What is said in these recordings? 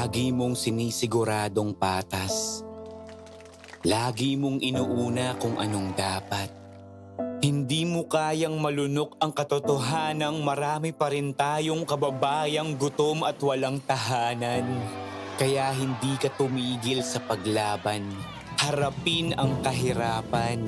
Lagi mong sinisiguradong patas. Lagi mong inuuna kung anong dapat. Hindi mo kayang malunok ang katotohanang marami pa rin tayong kababayang gutom at walang tahanan. Kaya hindi ka tumigil sa paglaban. Harapin ang kahirapan.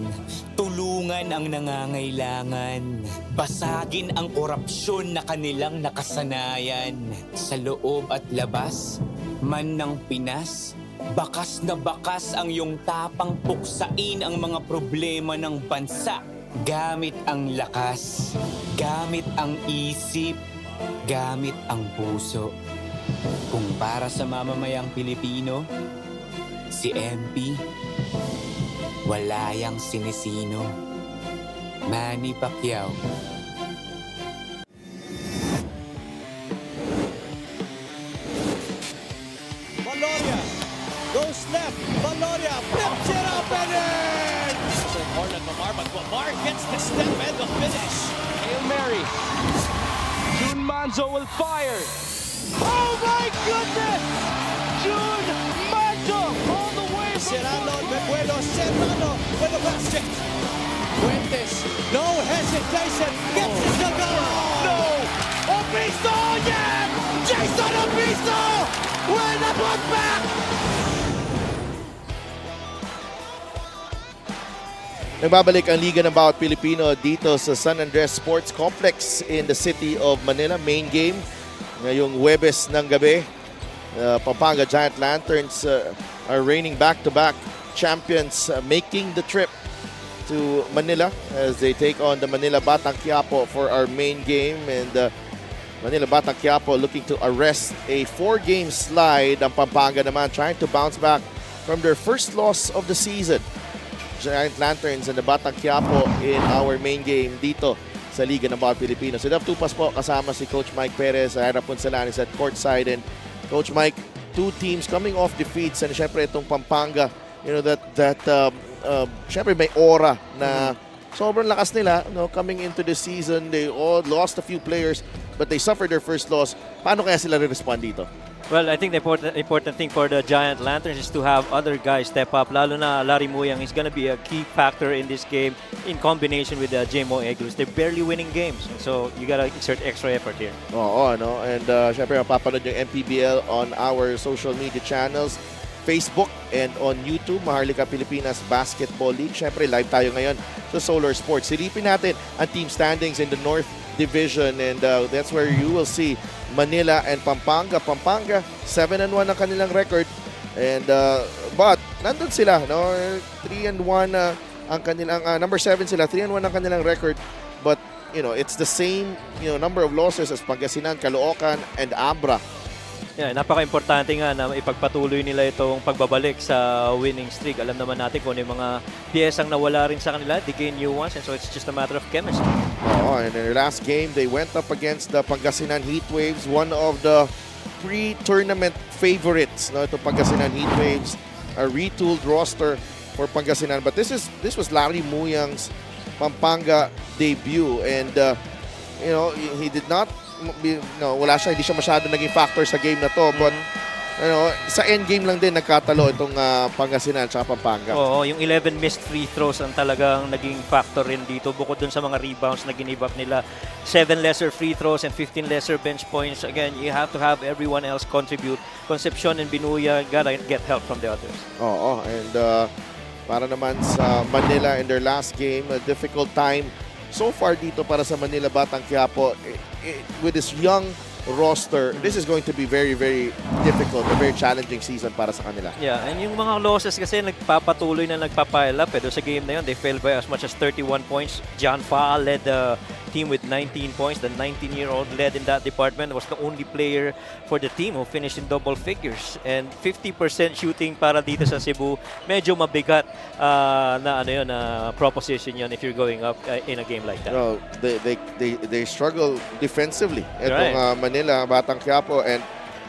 Tulungan ang nangangailangan. Basagin ang korupsyon na kanilang nakasanayan. Sa loob at labas, man ng Pinas, bakas na bakas ang iyong tapang puksain ang mga problema ng bansa. Gamit ang lakas, gamit ang isip, gamit ang puso. Kung para sa mamamayang Pilipino, si MP, wala yang sinisino. Manny Pacquiao. Valoria goes left. Valoria flips it up and in! Orland Lamar, but Lamar gets the step and the finish. Hail Mary. June Manzo will fire. Oh my goodness! June Manzo all the way from Serrano, Bebuelo, Serrano with the basket. Fuentes, no hesitation, gets it to go! No! Obisto, yeah! Jason Obisto with the putback! Nagbabalik ang Liga ng Bawat Pilipino dito sa San Andres Sports Complex in the city of Manila. Main game ngayong Huwebes ng gabi. Pampanga Giant Lanterns are reigning back-to-back champions, making the trip to Manila as they take on the Manila Batang Quiapo for our main game. And Manila Batang Quiapo looking to arrest a 4-game slide. Ang Pampanga naman trying to bounce back from their first loss of the season. Giant Lanterns and the Batang Quiapo in our main game dito sa Liga ng Bawat Pilipino. So Dav Tupas po kasama si Coach Mike Perez, Ira Punsalanes at courtside. And Coach Mike, two teams coming off defeats, and syempre itong Pampanga, you know, that syempre may aura na sobrang lakas nila, no, coming into the season. They all lost a few players but they suffered their first loss. Paano kaya sila re-respond dito? Well, I think the important thing for the Giant Lanterns is to have other guys step up. Lalo na Larry Muyang is going to be a key factor in this game in combination with the JMO Eagles. They're barely winning games, so you got to exert extra effort here. Oo, no? And syempre mapapanood yung MPBL on our social media channels, Facebook and on YouTube, Maharlika Pilipinas Basketball League. Syempre live tayo ngayon sa Solar Sports. Silipin natin ang team standings in the North Division, and that's where you will see Manila and Pampanga. Pampanga 7-1 ang kanilang record, and but nandun sila, no, 3-1 ang kanilang number 7 sila, 3-1 ang kanilang record, but you know, it's the same, you know, number of losses as Pangasinan, Caloocan and Abra. Yeah, napaka-importante nga na ipagpatuloy nila itong pagbabalik sa winning streak. Alam naman natin kung ano yung mga piyesang nawala rin sa kanila, they gain new ones, and so it's just a matter of chemistry. Oh, and in their last game, they went up against the Pangasinan Heatwaves, one of the pre-tournament favorites. No, ito Pangasinan Heatwaves, a retooled roster for Pangasinan. But this was Larry Muyang's Pampanga debut, and you know, he did not, hindi siya masyado naging factor sa game na to, but you know, sa end game lang din nagkatalo itong Pangasinan at Pampanga. Oo, yung 11 missed free throws ang talagang naging factor rin dito, bukod dun sa mga rebounds na give up nila. 7 lesser free throws and 15 lesser bench points. Again, you have to have everyone else contribute. Concepcion and Binuya gotta get help from the others. Oo, and para naman sa Manila in their last game, a difficult time so far dito para sa Manila Batang Quiapo. With this young roster, this is going to be very, very difficult, a very challenging season para sa kanila. Yeah, and yung mga losses kasi nagpapatuloy na nagpapile up. Doon sa game na yun, they failed by as much as 31 points. John Fa led the team with 19 points. The 19-year-old led in that department, was the only player for the team who finished in double figures. And 50% shooting para dito sa Cebu, medyo mabigat na proposition yun if you're going up in a game like that. No, they struggle defensively. Itong Right. Manila Batang Quiapo, and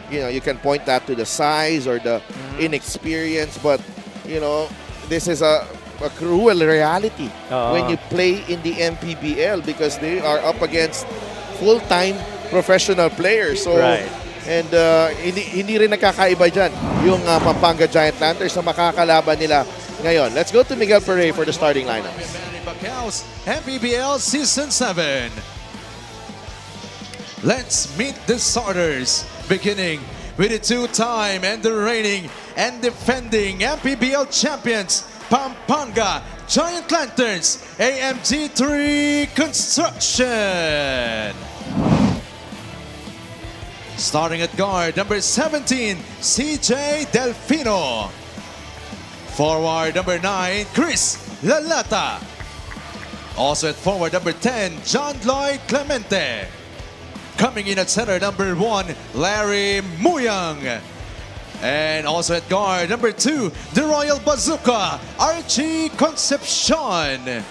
you know, you can point that to the size or the inexperience, but you know, this is a cruel reality when you play in the MPBL, because they are up against full-time professional players. So Right. And hindi rin nakakaiba dyan yung Pampanga Giant Lanterns na makakalaban nila ngayon. Let's go to Miguel Pere for the starting lineup. Bacao's MPBL Season 7. Let's meet the starters, beginning with the two-time and the reigning and defending MPBL champions, Pampanga Giant Lanterns, AMG3 Construction. Starting at guard, number 17, CJ Delfino. Forward, number 9, Chris Lalata. Also at forward, number 10, John Lloyd Clemente. Coming in at center, number 1, Larry Muyang. And also at guard, number 2, the Royal Bazooka, Archie Concepcion.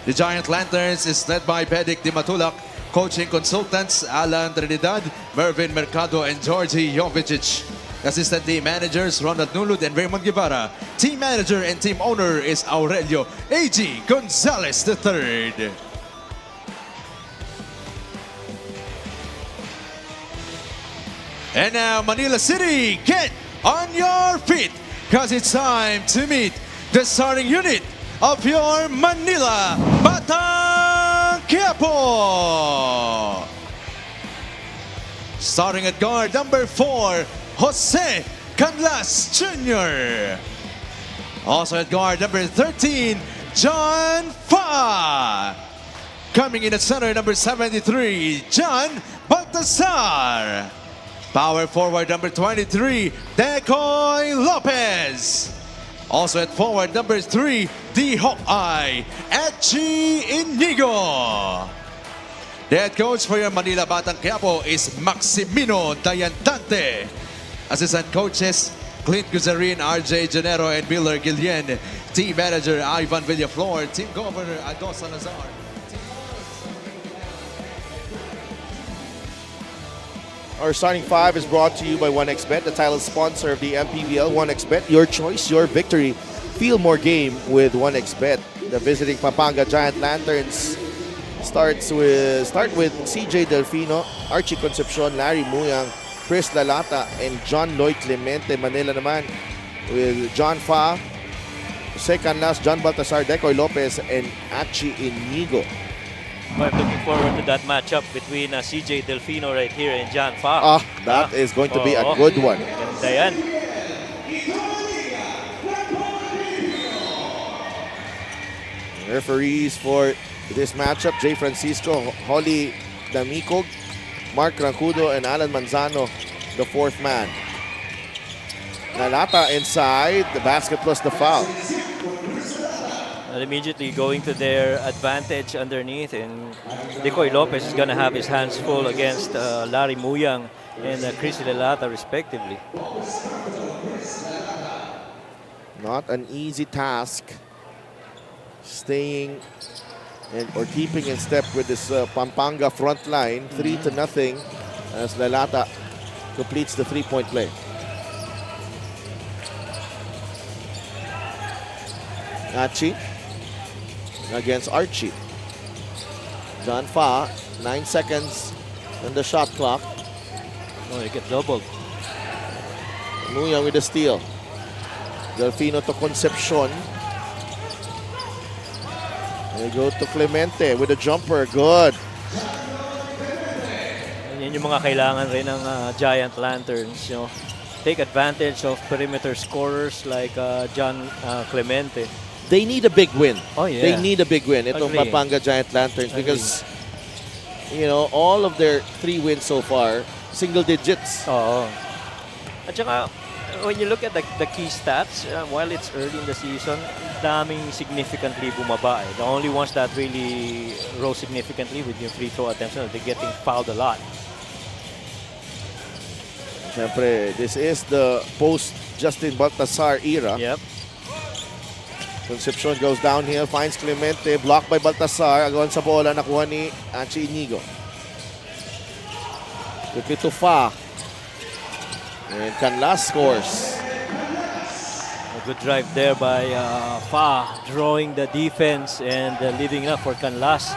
The Giant Lanterns is led by Bedic Di Matulak. Coaching consultants, Alan Trinidad, Mervin Mercado, and Georgie Jovicic. Assistant team managers, Ronald Nulud and Raymond Guevara. Team manager and team owner is Aurelio A.G. Gonzalez III. And now, Manila City, get on your feet, because it's time to meet the starting unit of your Manila Batang Quiapo. Starting at guard, number 4, Jose Canlas Jr. Also at guard, number 13, John Fa. Coming in at center, number 73, John Baltasar. Power forward, number 23, Decoy Lopez. Also at forward, number 3, the Hawkeye, Echi Inigo. The head coach for your Manila Batang Quiapo is Maximino Dayantante. Assistant coaches, Clint Guzarin, RJ Janero, and Miller Guillen. Team manager, Ivan Villaflor. Team governor, Ado Salazar. Our starting five is brought to you by 1xBet, the title sponsor of the MPBL. 1xBet, your choice, your victory. Feel more game with 1xBet. The visiting Pampanga Giant Lanterns start with CJ Delfino, Archie Concepcion, Larry Muyang, Chris Lalata, and John Lloyd Clemente. Manila naman with John Fa, Jose Canlas, John Baltasar, Decoy Lopez, and Achi Inigo. I'm looking forward to that matchup between CJ Delfino right here and John Fa. That is going to be a good one. Ganda yan. Referees for this matchup, Jay Francisco, Holly Damicog, Mark Rancudo, and Alan Manzano, the fourth man. Nalata inside, the basket plus the foul. And immediately going to their advantage underneath, and Decoy Lopez is going to have his hands full against Larry Muyang and Chris Lalata respectively. Not an easy task staying or keeping in step with this Pampanga front line. 3-0 as Lalata completes the three-point play. Achi against Archie. John Fa, 9 seconds on the shot clock. Oh, you get doubled. Muyang with the steal. Delfino to Concepcion. They go to Clemente with a jumper. Good. Yan yung mga kailangan rin ng Giant Lanterns. You know, take advantage of perimeter scorers like John Clemente. They need a big win. Oh, yeah. They need a big win. Itong Agree. Pampanga Giant Lanterns because, you know, all of their 3 wins so far, single digits. Oo. At saka, when you look at the key stats, while it's early in the season, daming significantly bumaba. The only ones that really rose significantly with yung free throw attempts, they're getting fouled a lot. Siyempre, this is the post-Justin Baltasar era. Yep. Concepcion goes downhill, finds Clemente, blocked by Baltasar. Agawan sa bola, nakuha ni Achi Inigo. Quickly to Fa. And Canlas scores. A good drive there by Fa, drawing the defense and leaving up for Canlas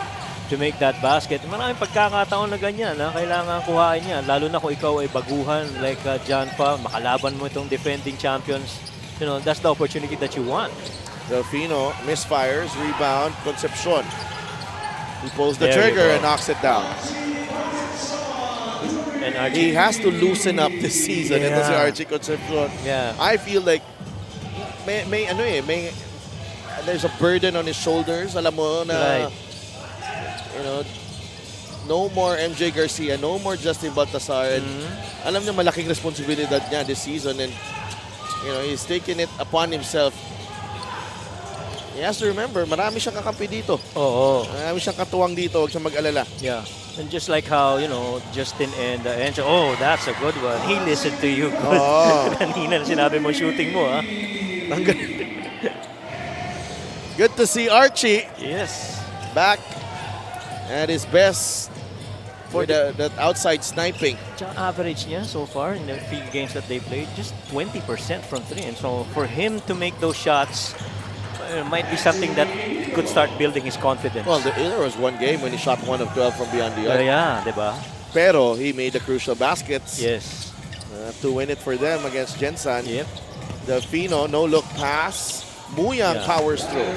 to make that basket. Maraming pagkakataon na ganyan na kailangan kuhain niya. Lalo na kung ikaw ay baguhan like John Pa, makalaban mo itong defending champions. You know, that's the opportunity that you want. Delfino misfires, rebound, Concepcion. He pulls the There you trigger go. and knocks it down. And He Archie, has to loosen up this season. Ito si Yeah. Archie Concepcion. yeah. I feel like may there's a burden on his shoulders. Alam mo na, Right. you know, no more MJ Garcia, no more Justin Baltasar. And alam niya malaking responsibilidad niya this season, and you know, he's taking it upon himself. He has to remember, marami siyang kakampi dito. Oo. Marami siyang katuwang dito, huwag siyang mag-alala. Yeah. And just like how, you know, Justin and Enzo, oh, that's a good one. He listened to you. Oo. Kanina sinabi mo shooting mo, ha? Good to see Archie Yes. back at his best for that outside sniping. Tsaka average niya so far in the few games that they played, just 20% from 3. And so for him to make those shots, might be something that could start building his confidence. Well, there was one game when he shot 1 of 12 from beyond the arc. Yeah, diba? Pero he made the crucial baskets Yes. to win it for them against Jensen. Yep. Delfino, no look pass. Muyang Yeah. powers through.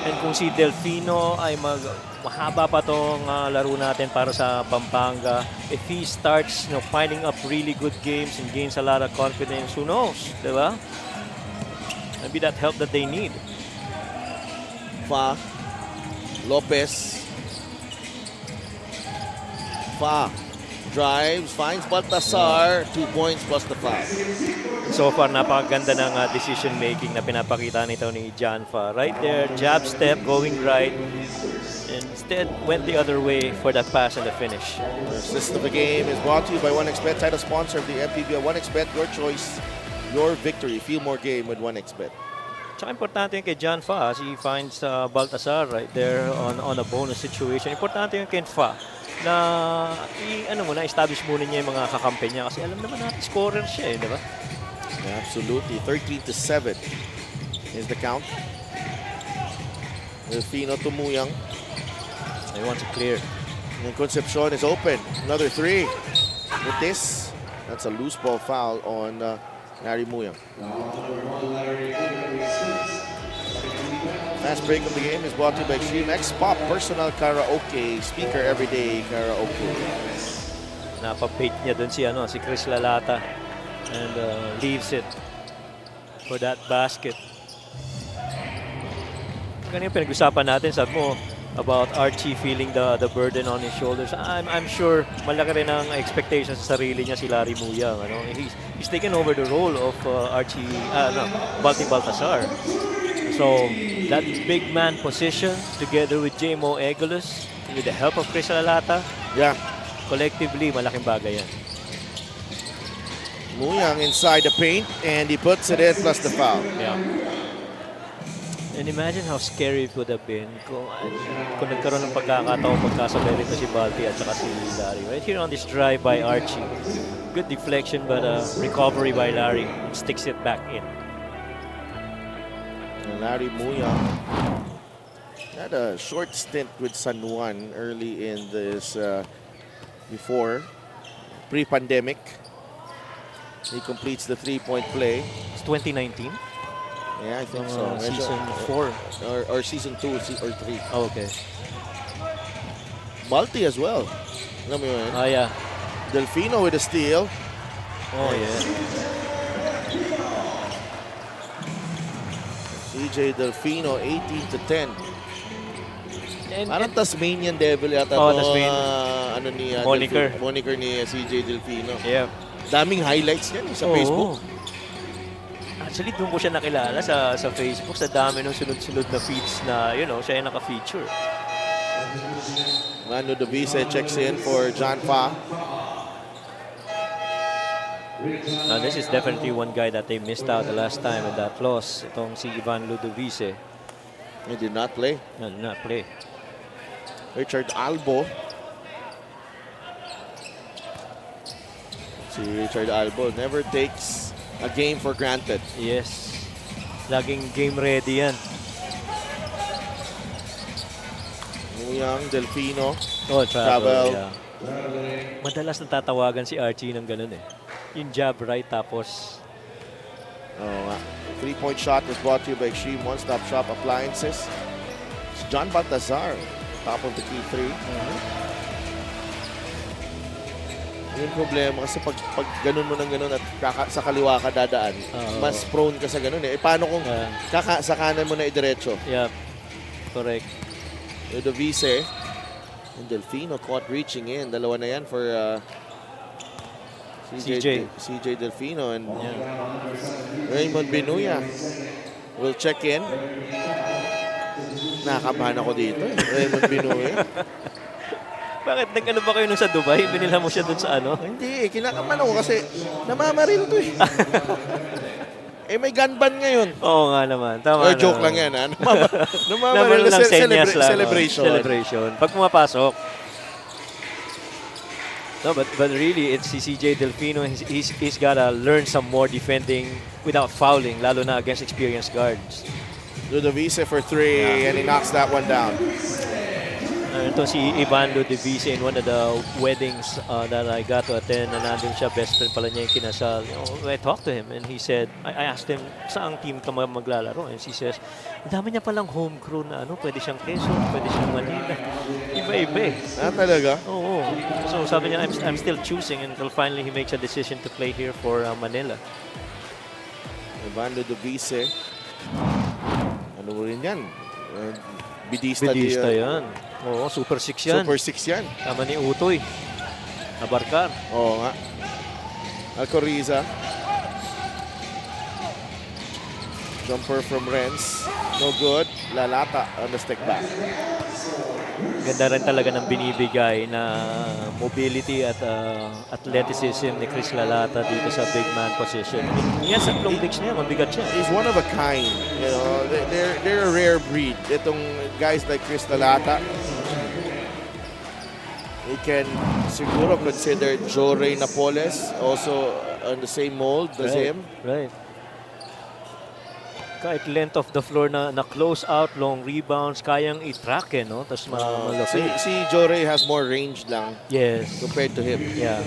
And kung si Delfino ay mahaba pa tong laro natin para sa Pampanga, if he starts, you know, finding up really good games and gains a lot of confidence, who knows, diba? Maybe that help that they need. Fa. Lopez. Fa. Drives, finds Baltasar. 2 points plus the foul. So far, napakaganda ng decision making na pinapakita nito ni John Fa. Right there, jab step, going right. And instead, went the other way for that pass and the finish. The assist of the game is brought to you by 1xBet, title sponsor of the MPBL. 1xBet, your choice, your victory. Feel more game with 1xBet. Tsaka importante yung kay John Fa. He finds Baltasar right there on a bonus situation. Importante yung kay Fa na establish muna niya yung mga kakampi niya kasi alam naman natin scorer siya, di ba? Absolutely. 13-7 is the count. Delfino to Muyang. He wants it clear. And Concepcion is open. Another 3. With this, that's a loose ball foul on Larry Muyang. Last break of the game is brought to you by Extreme X Pop Personal Karaoke Speaker Everyday Karaoke. Napapate niya dun si Chris Lalata and leaves it for that basket. Ganyan yung pinag-usapan natin, sabi mo, about Archie feeling the burden on his shoulders. I'm sure malaki rin ang expectations sa sarili niya si Larry Muyang. He's taken over the role of Balti Baltasar. So that big man position together with J-Mo Eguiluz with the help of Chris Lalata, Yeah. collectively malaking bagay yan. Muyang inside the paint and he puts it in plus the foul. Yeah. And imagine how scary it would have been kung nagkaroon ng pagkakataon magkasabay rito si Balti at saka si Larry. Right here on this drive by Archie. Good deflection but recovery by Larry. Sticks it back in. And Larry Muyang had a short stint with San Juan early in this before pre-pandemic. He completes the 3-point play. It's 2019. Yeah, I think so. Season 4. Or season 2 or 3. Oh, okay. Balti as well. Alam mo yun? Ah, yeah. Delfino with a steal. Oh, yeah. CJ Delfino, 18-10. And, Parang Tasmanian Devil yata Oh, to, Tasmanian. Moniker. Moniker ni CJ Delfino. yeah. Daming highlights yan sa Oo. Facebook. Actually, doon ko siya nakilala sa Facebook. Sa dami ng sunod-sunod na feeds na, siya yung naka-feature. Manu Dovise checks in for John Fa. This is definitely one guy that they missed out the last time in that loss. Itong si Ivan Ludovice. He did not play. No, did not play. Richard Albo. Si Richard Albo never takes a game for granted. Yes. Laging game ready yan. Young, Delfino. Oh, travel. Travel. Yeah. Madalas natatawagan si Archie ng ganun eh. Yung jab right tapos Oo nga. 3-point shot was brought to you by Extreme One-Stop Shop Appliances. It's John Baltazar, top of the key 3. Yung problema kasi pag ganun mo ng ganun at sa kaliwa ka dadaan, mas prone ka sa ganun eh. Paano kung sa kanan mo na idiretso? yeah. Correct. Ludovice and Delfino caught reaching in. Dalawa na yan for CJ Delfino and Raymond Binuya will check in. Nakakabahan ako dito eh. Raymond Binuya. Bakit nag-ano ba kayo nung sa Dubai? Binila mo siya dun sa ano? Hindi, kinakabahan ako kasi namamaril to eh. Eh may gun ban ngayon. Oo nga naman. Tama na. Joke lang yan ha. Namamaril Naman na lang senyas lang. celebration. Celebration. Pag pumapasok. No, but really, it's si CJ Delfino. He's gotta learn some more defending without fouling, lalo na against experienced guards. Ludovice for 3 and he knocks that one down. Ito si Ivan Ludovice in one of the weddings that I got to attend, na nandun siya, best friend pala niya yung kinasal. You know, I talked to him and he said, I asked him, saang team ka maglalaro? And he says, dami niya palang home crew na ano, pwede siyang Quezon, pwede siyang Manila. Iba-iba eh. Talaga? Oo. So sabi niya, I'm still choosing until finally he makes a decision to play here for Manila. Ivan Ludovice. Ano rin yan? Bidista yan. Oo, Super 6 yan. Super 6 yan. Tama ni Utoy. Abarkar. Oo nga. Alcoriza. Jumper from Renz. No good. Lalata on the stick back. Ganda rin talaga ng binibigay na mobility at athleticism ni Chris Lalata dito sa big man position. Yan sa long legs niya, mabigat siya. He's one of a kind. You know, they're a rare breed. Itong guys like Chris Lalata, we can siguro consider Joe Ray Napoles also on the same mold as him. Right. Kahit length of the floor na close out, long rebounds, kayang i-track eh, no? Tapos malaki. Si Joe Ray has more range lang Yes. compared to him. Yeah.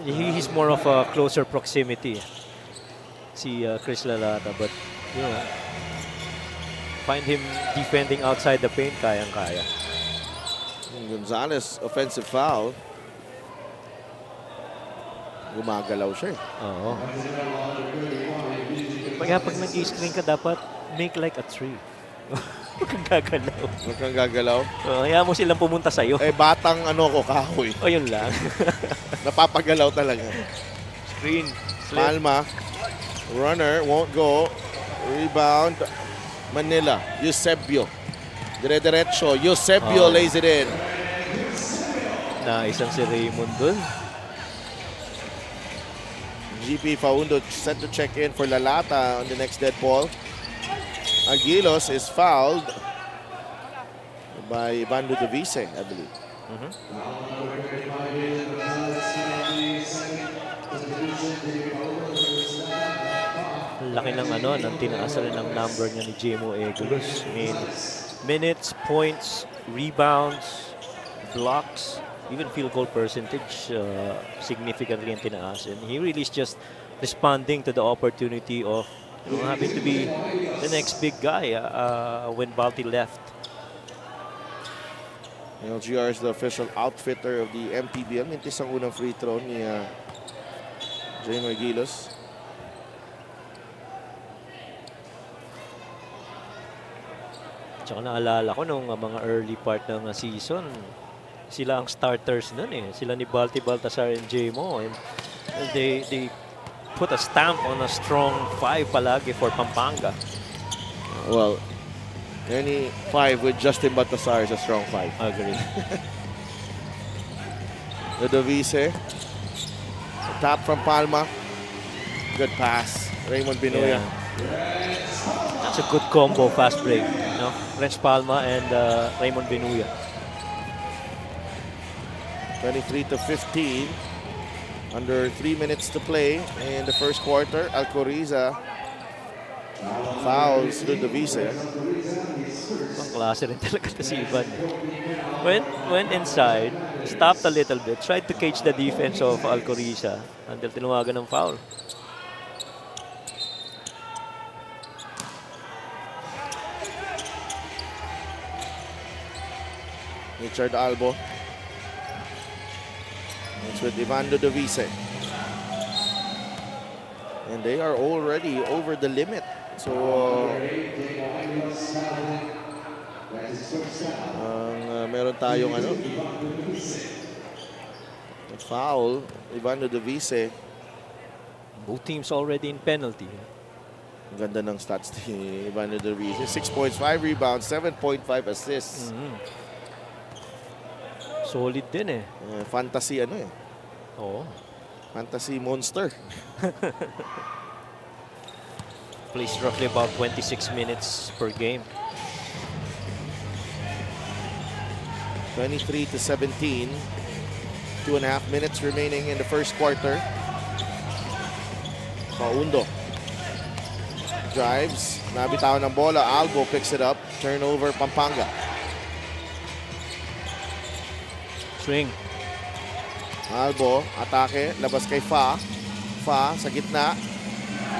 He's more of a closer proximity. Si Chris Lalata. But, you know, find him defending outside the paint, kayang-kaya. Gonzalez, offensive foul. Gumagalaw siya eh. Oo. Kaya pag nag-i-screen ka, dapat make like a tree. Huwag kang gagalaw. Huwag kang gagalaw. Kaya mo silang pumunta sa'yo. Eh, batang ko, kahoy. O yun lang. Napapagalaw talaga. Screen. Slip. Palma. Runner, won't go. Rebound. Manila. Eusebio. Dire-diretso. Eusebio lays it in. Isang si Raymond dun. GP Faundo set to check in for Lalata on the next dead ball. Aguilos is fouled by Ivan Ludovice, I believe. Laki ng ng tinaasan ng number niya ni Jemo Egulos. I mean, minutes, points, rebounds, blocks, even field goal percentage significantly in tinaas. And he really is just responding to the opportunity of having to be the next big guy when Balti left. LGR is the official outfitter of the MPBL. Mintis ang unang free throw ni Jemo Aguilos. Tsaka naalala ko nung mga early part ng season, sila ang starters nun eh. Sila ni Baltazar and Jemo. And they put a stamp on a strong 5 palagi for Pampanga. Well, any 5 with Justin Baltazar is a strong 5. Agree. Ludovice. Tap from Palma. Good pass. Raymond Binuya. That's a good combo, fast break. No? Renz Palma and Raymond Binuya. 23-15. Under 3 minutes to play in the first quarter. Alcoriza Fouls Ludovice. Ang klase rin talaga to si Ivan. Went inside, stopped a little bit, tried to cage the defense of Alcoriza until tinawagan ng foul. Richard Albo. It's with Ivan Ludovice. And they are already over the limit. So, meron tayong foul. Ivan Ludovice. Both teams already in penalty. Ang ganda ng stats ni Ivan Ludovice. 6 points, 5 rebounds, 7.5 assists. Solid din eh. Fantasy Oo. Fantasy monster. Plays roughly about 26 minutes per game. 23-17. 2.5 minutes remaining in the first quarter. Paundo. Drives. Nabitawan ng bola. Albo picks it up. Turnover Pampanga. Swing. Albo. Atake. Labas kay Fa. Fa sa gitna.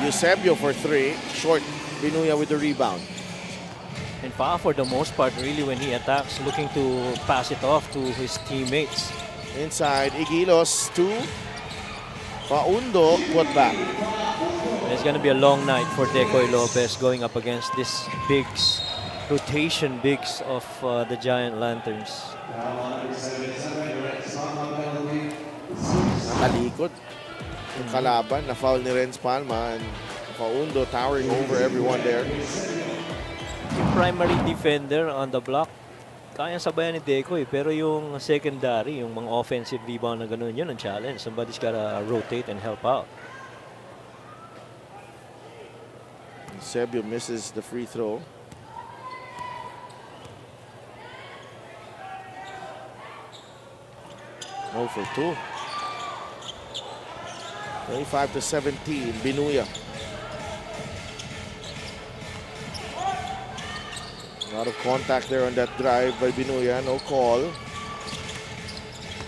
Eusebio for 3. Short. Binuya with the rebound. And Pa, for the most part, really when he attacks, looking to pass it off to his teammates. Inside. Igilos. 2. Paundo. Put back. It's going to be a long night for Decoy Lopez going up against this bigs, rotation bigs of the Giant Lanterns. Nakalikod. Yung kalaban. Na-foul ni Renz Palma. And Paundo towering over everyone there. Yung primary defender on the block, kaya sabayan ni Decoy. Pero yung secondary, yung mga offensive rebound na ganun, yun ang challenge. Somebody's gotta rotate and help out. Eusebio misses the free throw. Oh for 2. 25-17. Binuya. A lot of contact there on that drive by Binuya. No call.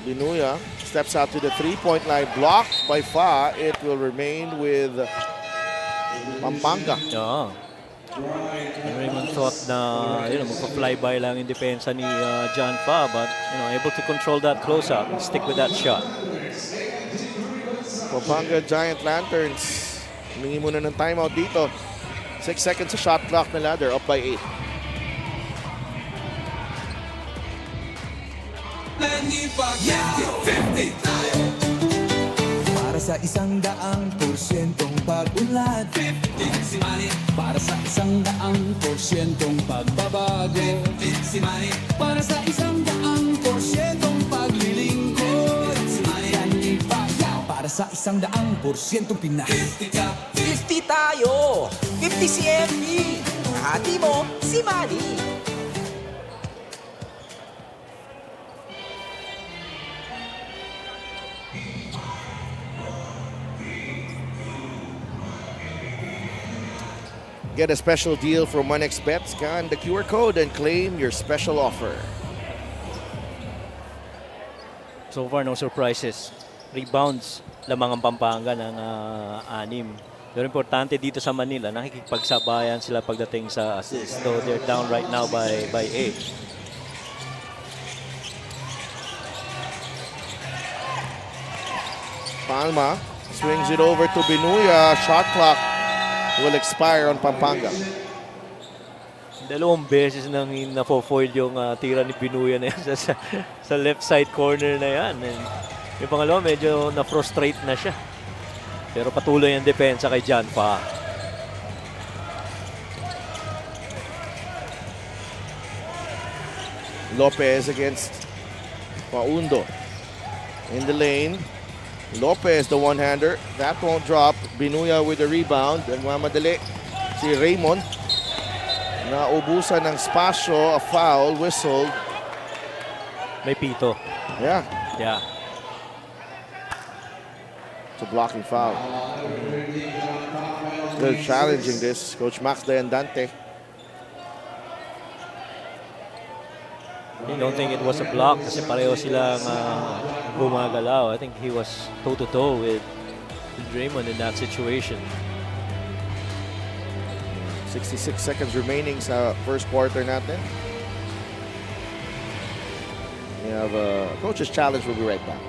Binuya steps out to the three-point line. Blocked by Fa. It will remain with Pampanga. Yeah. Raymond thought na magpa-flyby lang yung depensa ni John Fa, but able to control that close-up and stick with that shot. Pampanga Giant Lanterns. Humingi muna ng timeout dito. 6 seconds sa shot clock nila. They're up by 8. Para sa 100% pag-unlad, 50 si Manny. Para sa 100% pagbabago, 50 si Manny. Para sa 100% paglilingkod, 50 si Manny. Para sa 100% Pinas, 50 tayo, 50 si MD. Hati mo si Manny. Get a special deal from 1xBet. Scan the QR code and claim your special offer. So far, no surprises. Rebounds lamang ang Pampanga ng 6. Pero importante dito sa Manila, nakikipagsabayan sila pagdating sa assist. So they're down right now by 8. Palma swings it over to Binuya. Shot clock will expire on Pampanga. 2 beses nang na-foil yung tira ni Binuya na yan sa left side corner na yan. And yung pangalawa, medyo na-frustrate na siya. Pero patuloy ang depensa kay John Fa. Lopez against Paundo. In the lane. Lopez, the one-hander. That won't drop. Binuya with the rebound. Nagmamadali si Raymond. Naubusan ng spasyo. A foul. Whistled. May pito. Yeah. Yeah. It's a blocking foul. They're challenging this. Coach Max Dante. I don't think it was a block kasi pareho silang gumagalaw. I think he was toe-to-toe with Draymond in that situation. 66 seconds remaining sa first quarter natin. We have a coach's challenge. We'll be right back.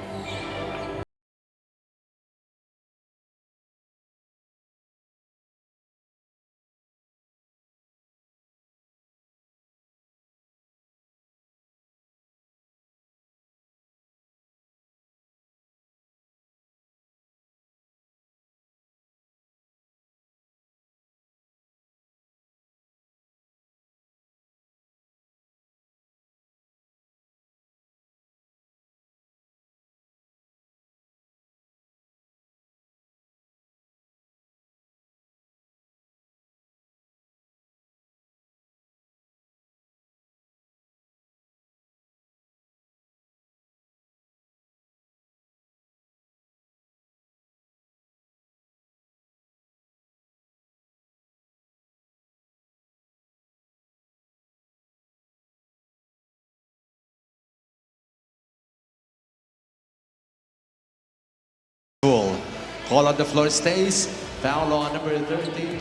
Call on the floor stays. Foul on number 13.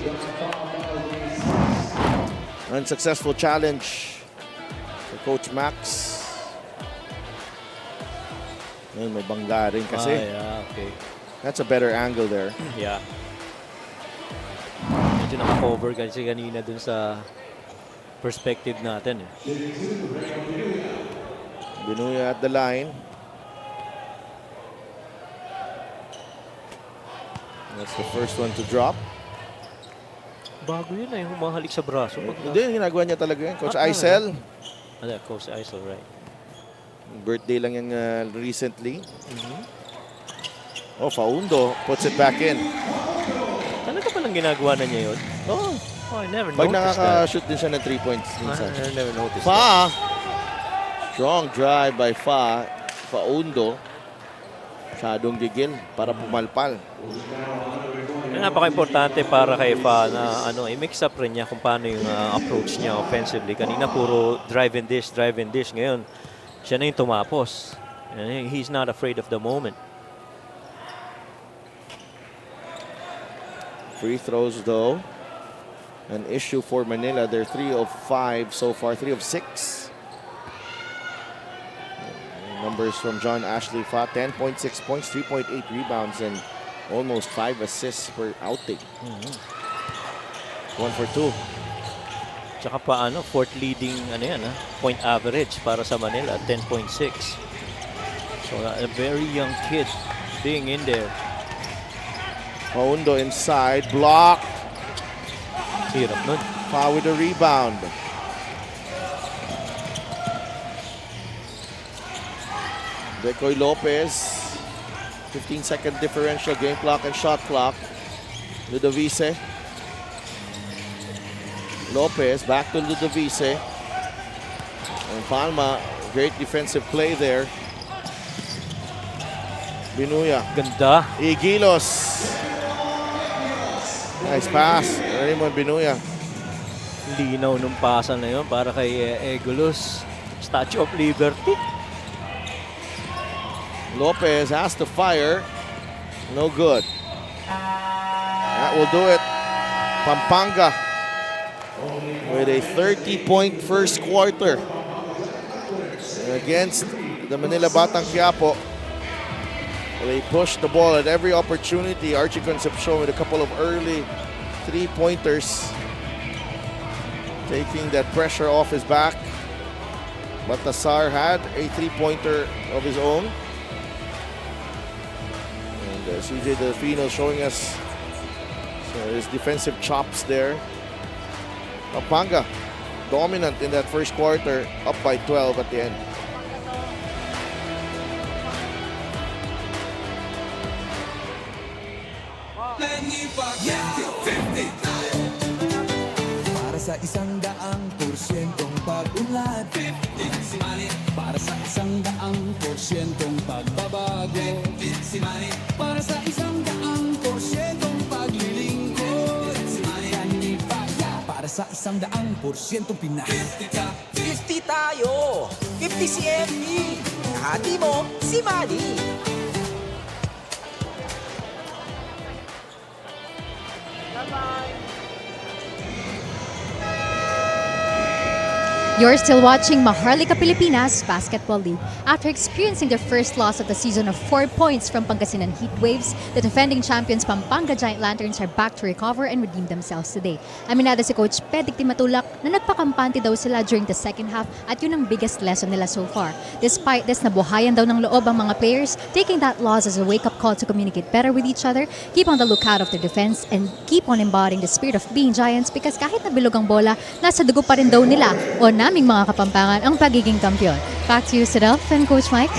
Unsuccessful challenge for Coach Max. Ayun, may bangga rin kasi. Yeah, okay. That's a better angle there. Yeah. Medyo naka-cover kasi kanina dun sa perspective natin. Binuya at the line. That's the first one to drop. Bago yun ay humahalik sa braso. Hindi, ginagawa niya talaga yun. Coach Aisel. Coach Aisel, right. Birthday lang yan recently. Oh, Faundo puts it back in. Talaga palang ginagawa na niya yun? Oh, I never pag noticed that. nakaka-shoot din siya ng 3 points. I never noticed that. Fa. Strong drive by Faundo. Masyadong gigil para pumalpal. Napaka-importante para kay Fa na i-mix up rin niya kung paano yung approach niya offensively. Kanina puro drive and dish. Ngayon, siya na yung tumapos. He's not afraid of the moment. Free throws though, an issue for Manila. They're 3 of 5 so far, 3 of 6. Numbers from John Ashley Fa, 10.6 points, 3.8 rebounds, and almost 5 assists per outing. 1 for 2. Tsaka pa fourth leading point average para sa Manila, 10.6. So a very young kid being in there. Faundo inside, blocked. Hirap nun. Fa with a rebound. Decoy Lopez, 15-second differential, game clock and shot clock. Ludovice. Lopez back to Ludovice. And Palma, great defensive play there. Binuya. Ganda. Igilos. Nice pass. Raymond Binuya. Linaw nung pasa na yun para kay Egulos. Statue of Liberty. Lopez has to fire. No good. That will do it. Pampanga with a 30-point first quarter against the Manila Batang Quiapo. They pushed the ball at every opportunity. Archie Concepcion with a couple of early three-pointers, taking that pressure off his back. Baltasar had a three-pointer of his own. CJ Delfino showing us his defensive chops there. Pampanga dominant in that first quarter, up by 12 at the end. Para sa 100% pag-unlad, para sa 100% pagbabago, para sa 100% paglilingkod, 100% Pinas. 50 tayo! 50 si MP! Hati mo, si Manny! You're still watching Maharlika Pilipinas Basketball League. After experiencing their first loss of the season of 4 points from Pangasinan Heat Waves, the defending champions Pampanga Giant Lanterns are back to recover and redeem themselves today. Aminado si Coach Pedic Timatulak na nagpakampante daw sila during the second half at yun ang biggest lesson nila so far. Despite this, nabuhayan daw ng loob ang mga players, taking that loss as a wake-up call to communicate better with each other, keep on the lookout of their defense, and keep on embodying the spirit of being Giants because kahit nabilog ang bola, nasa dugo pa rin daw nila o naming mga Kapampangan ang pagiging kampiyon. Back to you, Sidelf and Coach Mike.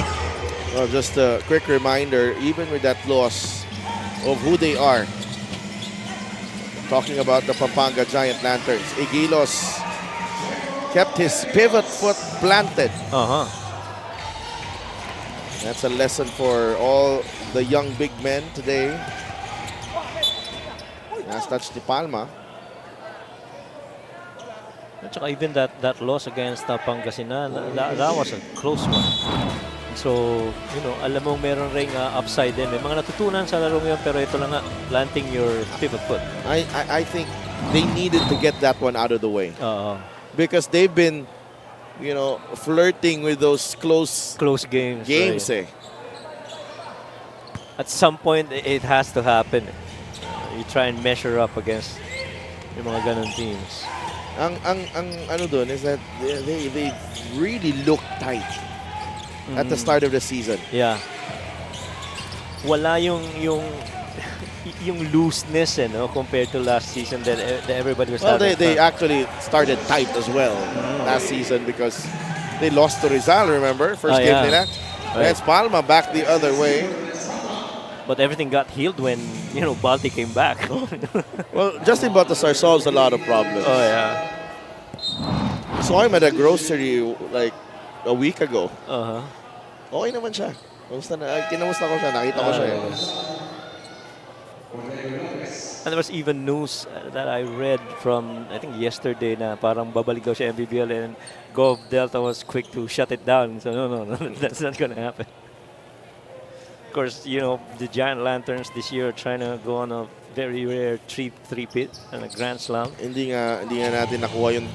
Well, just a quick reminder, even with that loss of who they are, talking about the Pampanga Giant Lanterns, Igilos kept his pivot foot planted. That's a lesson for all the young big men today. Last touch ni Palma. At saka even that loss against Pangasinan, that was a close one. So, you know, alam mo meron ring upside din. May mga natutunan sa laro yun, pero ito lang nga, planting your pivot foot. I think they needed to get that one out of the way. Because they've been, you know, flirting with those close games. Right? At some point, it has to happen. You try and measure up against yung mga ganun teams. Ang ano doon is that they really look tight at the start of the season. Yeah. Wala yung looseness, no, compared to last season that everybody was having. They actually started tight as well last season because they lost to Rizal, remember? First game nila. Against Palma back the other way. But everything got healed when, you know, Balti came back. Well, Justin Batasar solves a lot of problems. Oh, yeah. Saw him at a grocery like a week ago. Okay naman siya. Kinamusta ko siya, nakita ko siya. And there was even news that I read from, I think yesterday, na parang babalik daw siya MPBL and Gov Delta was quick to shut it down. So no, that's not gonna happen. Of course, you know, the Giant Lanterns this year are trying to go on a very rare three-peat and a Grand Slam. Hindi nga natin nakuha yun.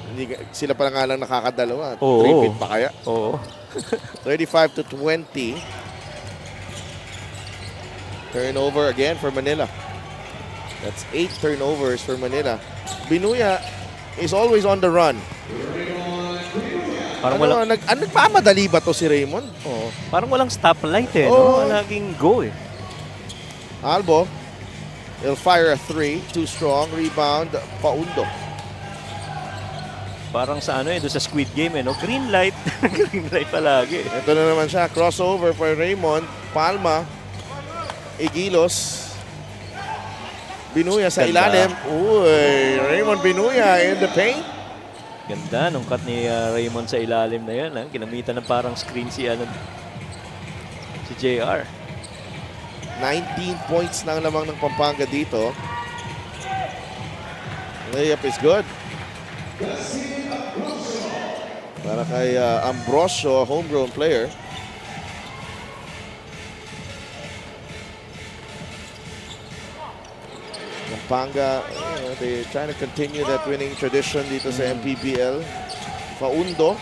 Sila pa nga lang nakakadalawa. Oo. Three-peat pa kaya? Oo. 35-20. Turnover again for Manila. That's 8 turnovers for Manila. Binuya is always on the run. Parang nagpamadali ba to si Raymond? Parang walang stoplight no? Laging go Albo, he'll fire a 3. Too strong. Rebound, Paundo. Parang sa doon sa Squid Game no? Green light. Green light palagi. Ito na naman siya. Crossover for Raymond. Palma. Igilos. Binuya sa ilalim. Uy, Raymond Binuya in the paint. Ganda nung cut ni Raymond sa ilalim na yan. Ginamitan ng parang screen si JR. 19 points na ang lamang ng Pampanga dito. Layup is good. Para kay Ambrosio, homegrown player. Pampanga, they're trying to continue that winning tradition dito sa MPBL. Paundo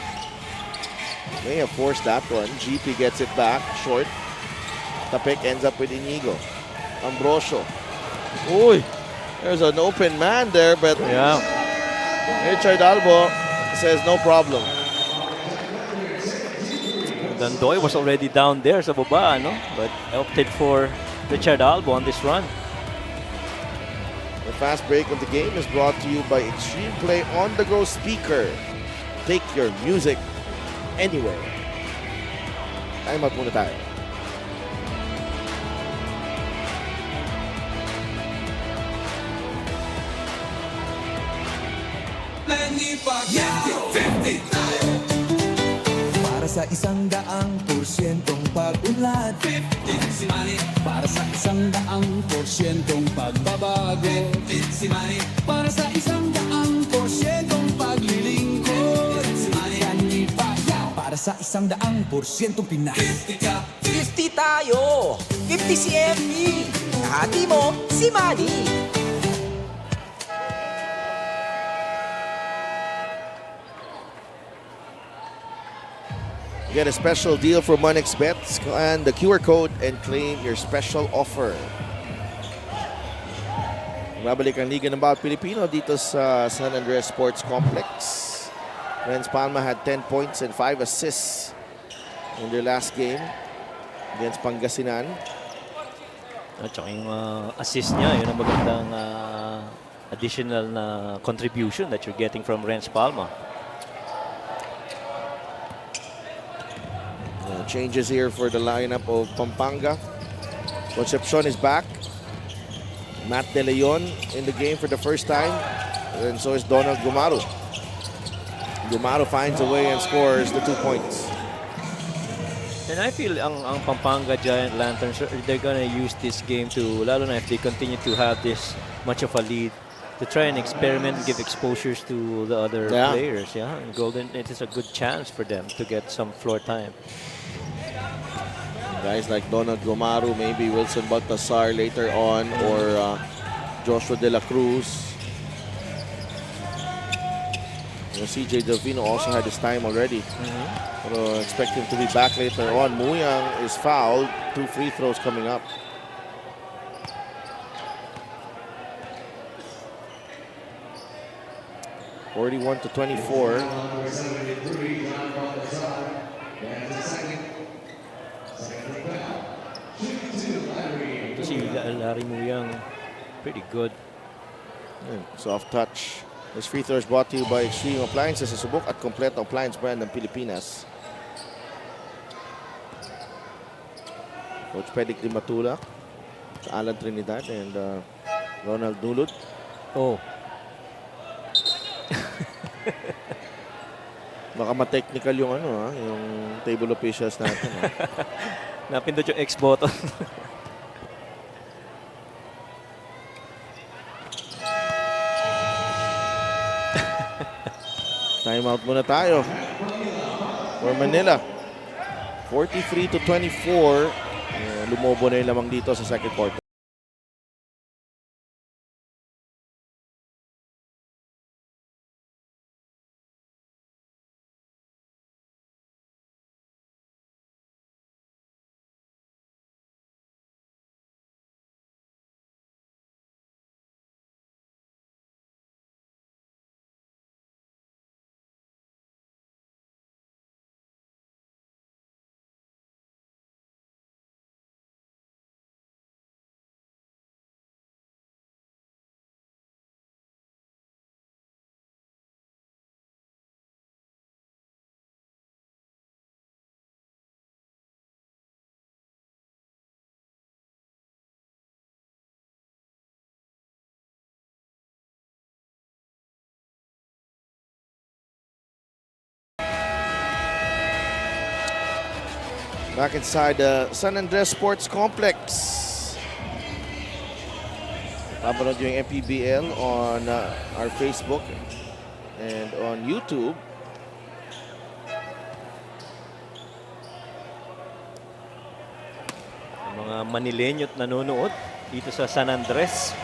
may have forced that one. GP gets it back, short. Tapik ends up with Inigo. Ambrosio. Uy, there's an open man there, but Richard Albo says no problem. Dandoy was already down there sa baba, no? But opted for Richard Albo on this run. The fast break of the game is brought to you by Extreme Play on-the-go speaker. Take your music anywhere. Time out muna tayo. Para sa 100%'ong pag-unlad, 15 si Manny. Para sa 100%'ong pagbabago, 15 si Manny. Para sa 100%'ong sa 100% Pinas. 50 tayo! 50 si MP! Kahati mo, si Manny! Get a special deal for MonexBet. Scan the QR code and claim your special offer. Babalik ang Liga ng Bawat Pilipino dito sa San Andres Sports Complex. Renz Palma had 10 points and 5 assists in their last game against Pangasinan. At saka yung assist niya, yun ang magandang additional na contribution that you're getting from Renz Palma. Changes here for the lineup of Pampanga. Concepcion is back. Matt De Leon in the game for the first time. And so is Donald Gumaro. Gumaro finds a way and scores the 2 points. And I feel ang Pampanga Giant Lanterns, they're gonna use this game to, lalo na if they continue to have this much of a lead, to try and experiment and give exposures to the other players. Yeah, and Golden, it is a good chance for them to get some floor time. Guys like Donald Gumaro, maybe Wilson Baltasar later on, or Joshua De La Cruz. CJ Delfino also had his time already. Pero expect him to be back later on. Muyang is fouled. 2 free throws coming up. (41-24). Si Larry Muyang, pretty good. Soft touch. This free throw is brought to you by Extreme Appliances, sa subok at kompleto appliance brand ng Pilipinas. Coach Pedic Di Matulak, Alan Trinidad, and Ronald Nulod. Oh. Baka ma-technical yung yung table officials natin. Napindot yung X button. Timeout muna tayo for Manila. 43-24. Lumobo na yung lamang dito sa second quarter. Back inside the San Andres Sports Complex. Papanood yung MPBL on our Facebook and on YouTube. Mga Manileño't nanonood dito sa San Andres.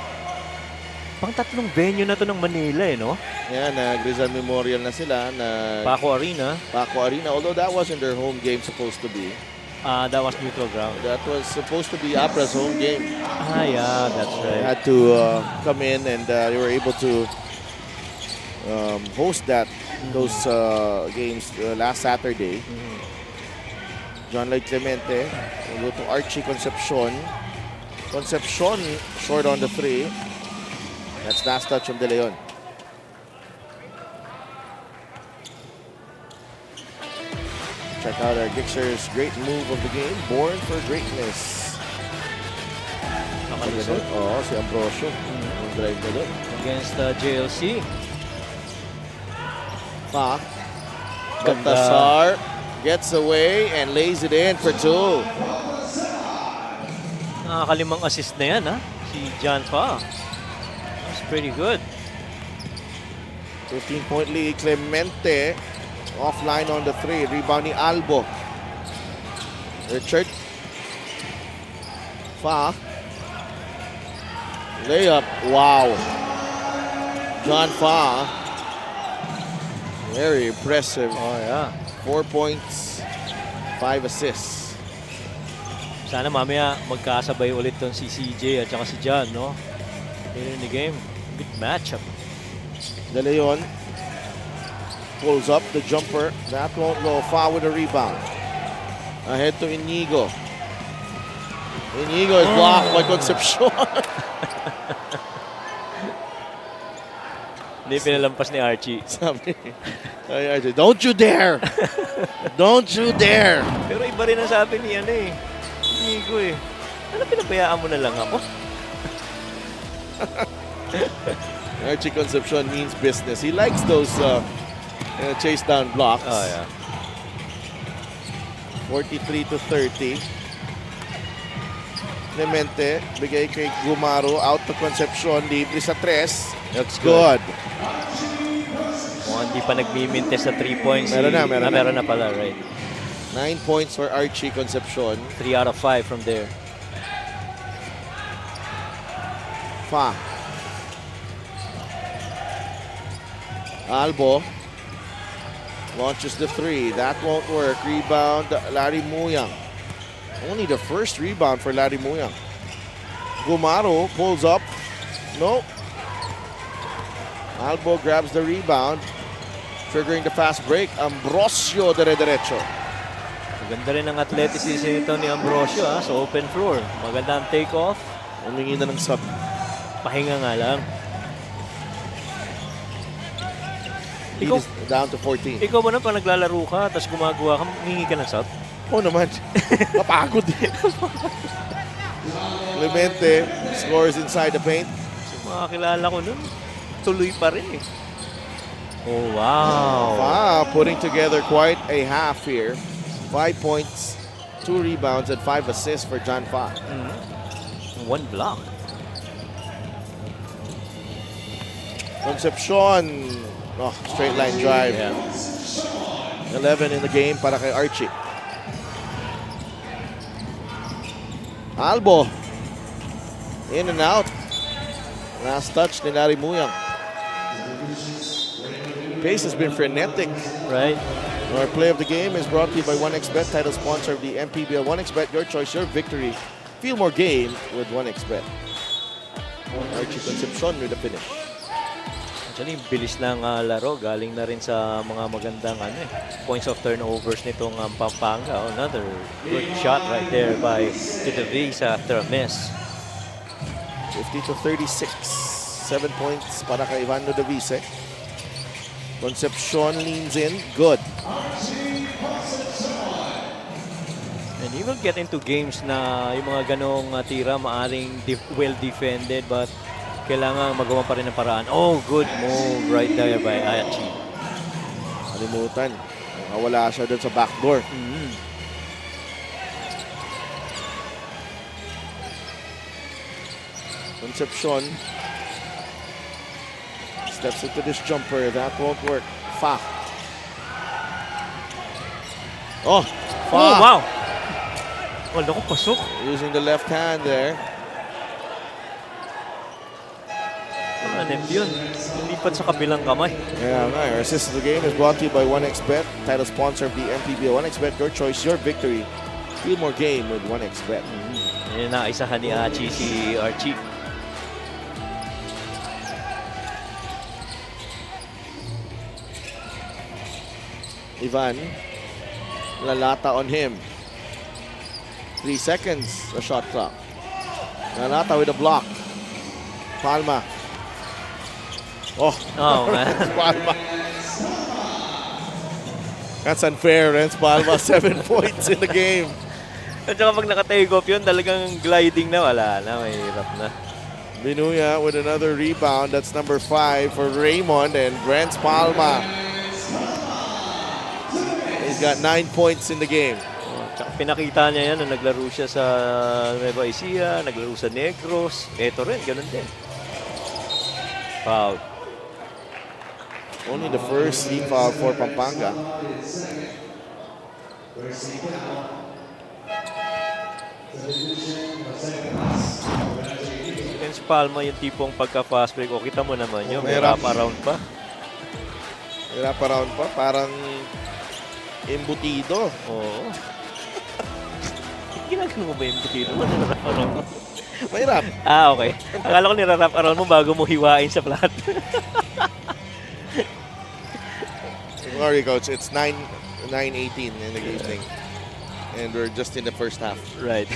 Pang-tatlong venue na to ng Manila no? Yan, Rizal Memorial na sila. Paco Arena. Paco Arena, although that wasn't their home game supposed to be. That was neutral ground. That was supposed to be Apra's home game. Yeah, that's right. They had to come in and they were able to host those games last Saturday. John Lloyd Clemente, we'll go to Archie Concepcion. Concepcion short on the 3. That's last touch from De Leon. Check out our Gixxer's great move of the game, born for greatness. Nakalusot. Oo, si Ambrosio. Yung drive na doon. Against JLC. Baltasar gets away and lays it in for 2. Nakakalimang assist na yan, si John Pa. That's pretty good. 15-point lead, Clemente. Offline on the 3. Rebound ni Albo. Richard. Fa. Layup. Wow. John Fa. Very impressive. Oh, yeah. 4 points, 5 assists. Sana mamaya magkasabay ulit ton si CJ at saka si John, no? In the game. Good matchup. De Leon pulls up the jumper. That won't go. Fa with a rebound. Ahead to Inigo. Inigo is blocked by Concepcion. Hindi pinalampas ni Archie. Sabi ay Archie, don't you dare! Don't you dare! Pero iba rin ang sabi ni Nico eh. Ano pinabayaan mo na lang ako? Archie Concepcion means business. He likes those chase down blocks. Oh, yeah. 43-30. Clemente, bigay kay Gumaro, out to Concepcion, libre sa 3. Looks Good. Mukhang hindi pa nagmimintes sa 3 points. Meron na pala, right. 9 points for Archie Concepcion. 3 out of 5 from there. Fa. Albo launches the 3. That won't work. Rebound, Larry Muyang. Only the first rebound for Larry Muyang. Gumaro pulls up. No. Albo grabs the rebound, triggering the fast break. Ambrosio dire-derecho. Maganda rin ang athleticism nito ni Ambrosio sa open floor. Maganda ang take-off. Humingi na ng sub. Pahinga nga lang. Heat is down to 14. Ikaw ba na pag naglalaro ka tapos gumagawa ka, hingi ka ng sub? Oo naman. Kapagod eh. Clemente scores inside the paint. So, makakilala ko nun. Tuloy pa rin eh. Oh, wow. Fa putting together quite a half here. 5 points, 2 rebounds, and 5 assists for John Fa. 1 block. Concepcion. Oh, straight line drive. Yeah. 11 in the game para kay Archie. Albo. In and out. Last touch ni Larry Muyang. Pace has been frenetic. Right. Our play of the game is brought to you by 1xBet, title sponsor of the MPBL. 1xBet, your choice, your victory. Feel more game with 1xBet. Archie Concepcion with the finish. Actually, bilis ng laro. Galing na rin sa mga magandang points of turnovers nitong Pampanga. Another good shot right there by Tudavis after a miss. 50-36. 7 points para kay Ivan Tudavis. Concepcion leans in. Good. And you will get into games na yung mga ganong tira maaring well defended but kailangan magawa pa rin ng paraan. Oh, good move right there by Archie. Kalimutan. Wala siya doon sa backdoor. Concepcion steps into this jumper. That won't work. Fa. Oh, Fa. Oh, wow. Wala ko pasok. Using the left hand there. Yun. Lipat sa kabilang kamay. Yeah, our assist of the game is brought to you by 1xBet, title sponsor of the MPBL. 1xBet, your choice, your victory. Feel more game with 1xBet. Yan na, isahan ni Archie si Archie. Ivan, Lalata on him. 3 seconds, the shot clock. Lalata with a block. Palma. Oh, man. Palma. That's unfair, Renz Palma. 7 points in the game. At saka pag naka-take off yun, talagang gliding na. Wala na, mahirap na. Binuya with another rebound. That's number 5 for Raymond and Renz Palma. He's got 9 points in the game. Tsaka pinakita niya yan na naglaro siya sa Nueva Ecija, naglaro sa Negros. Ito rin, ganun din. Foul. Only the first team foul for Pampanga. Against Palma, yung tipong pagka-fast break, o kita mo naman yun, may Mahirap. wrap around pa. Wrap around pa, parang embutido. Oo. Ginagano mo ba yung butino mo? Nirarap around mo? Mahirap. Okay. Akala ko nirarap around mo bago mo hiwain sa plat. Sorry, Coach. It's 9:18 in the evening. And we're just in the first half. Right.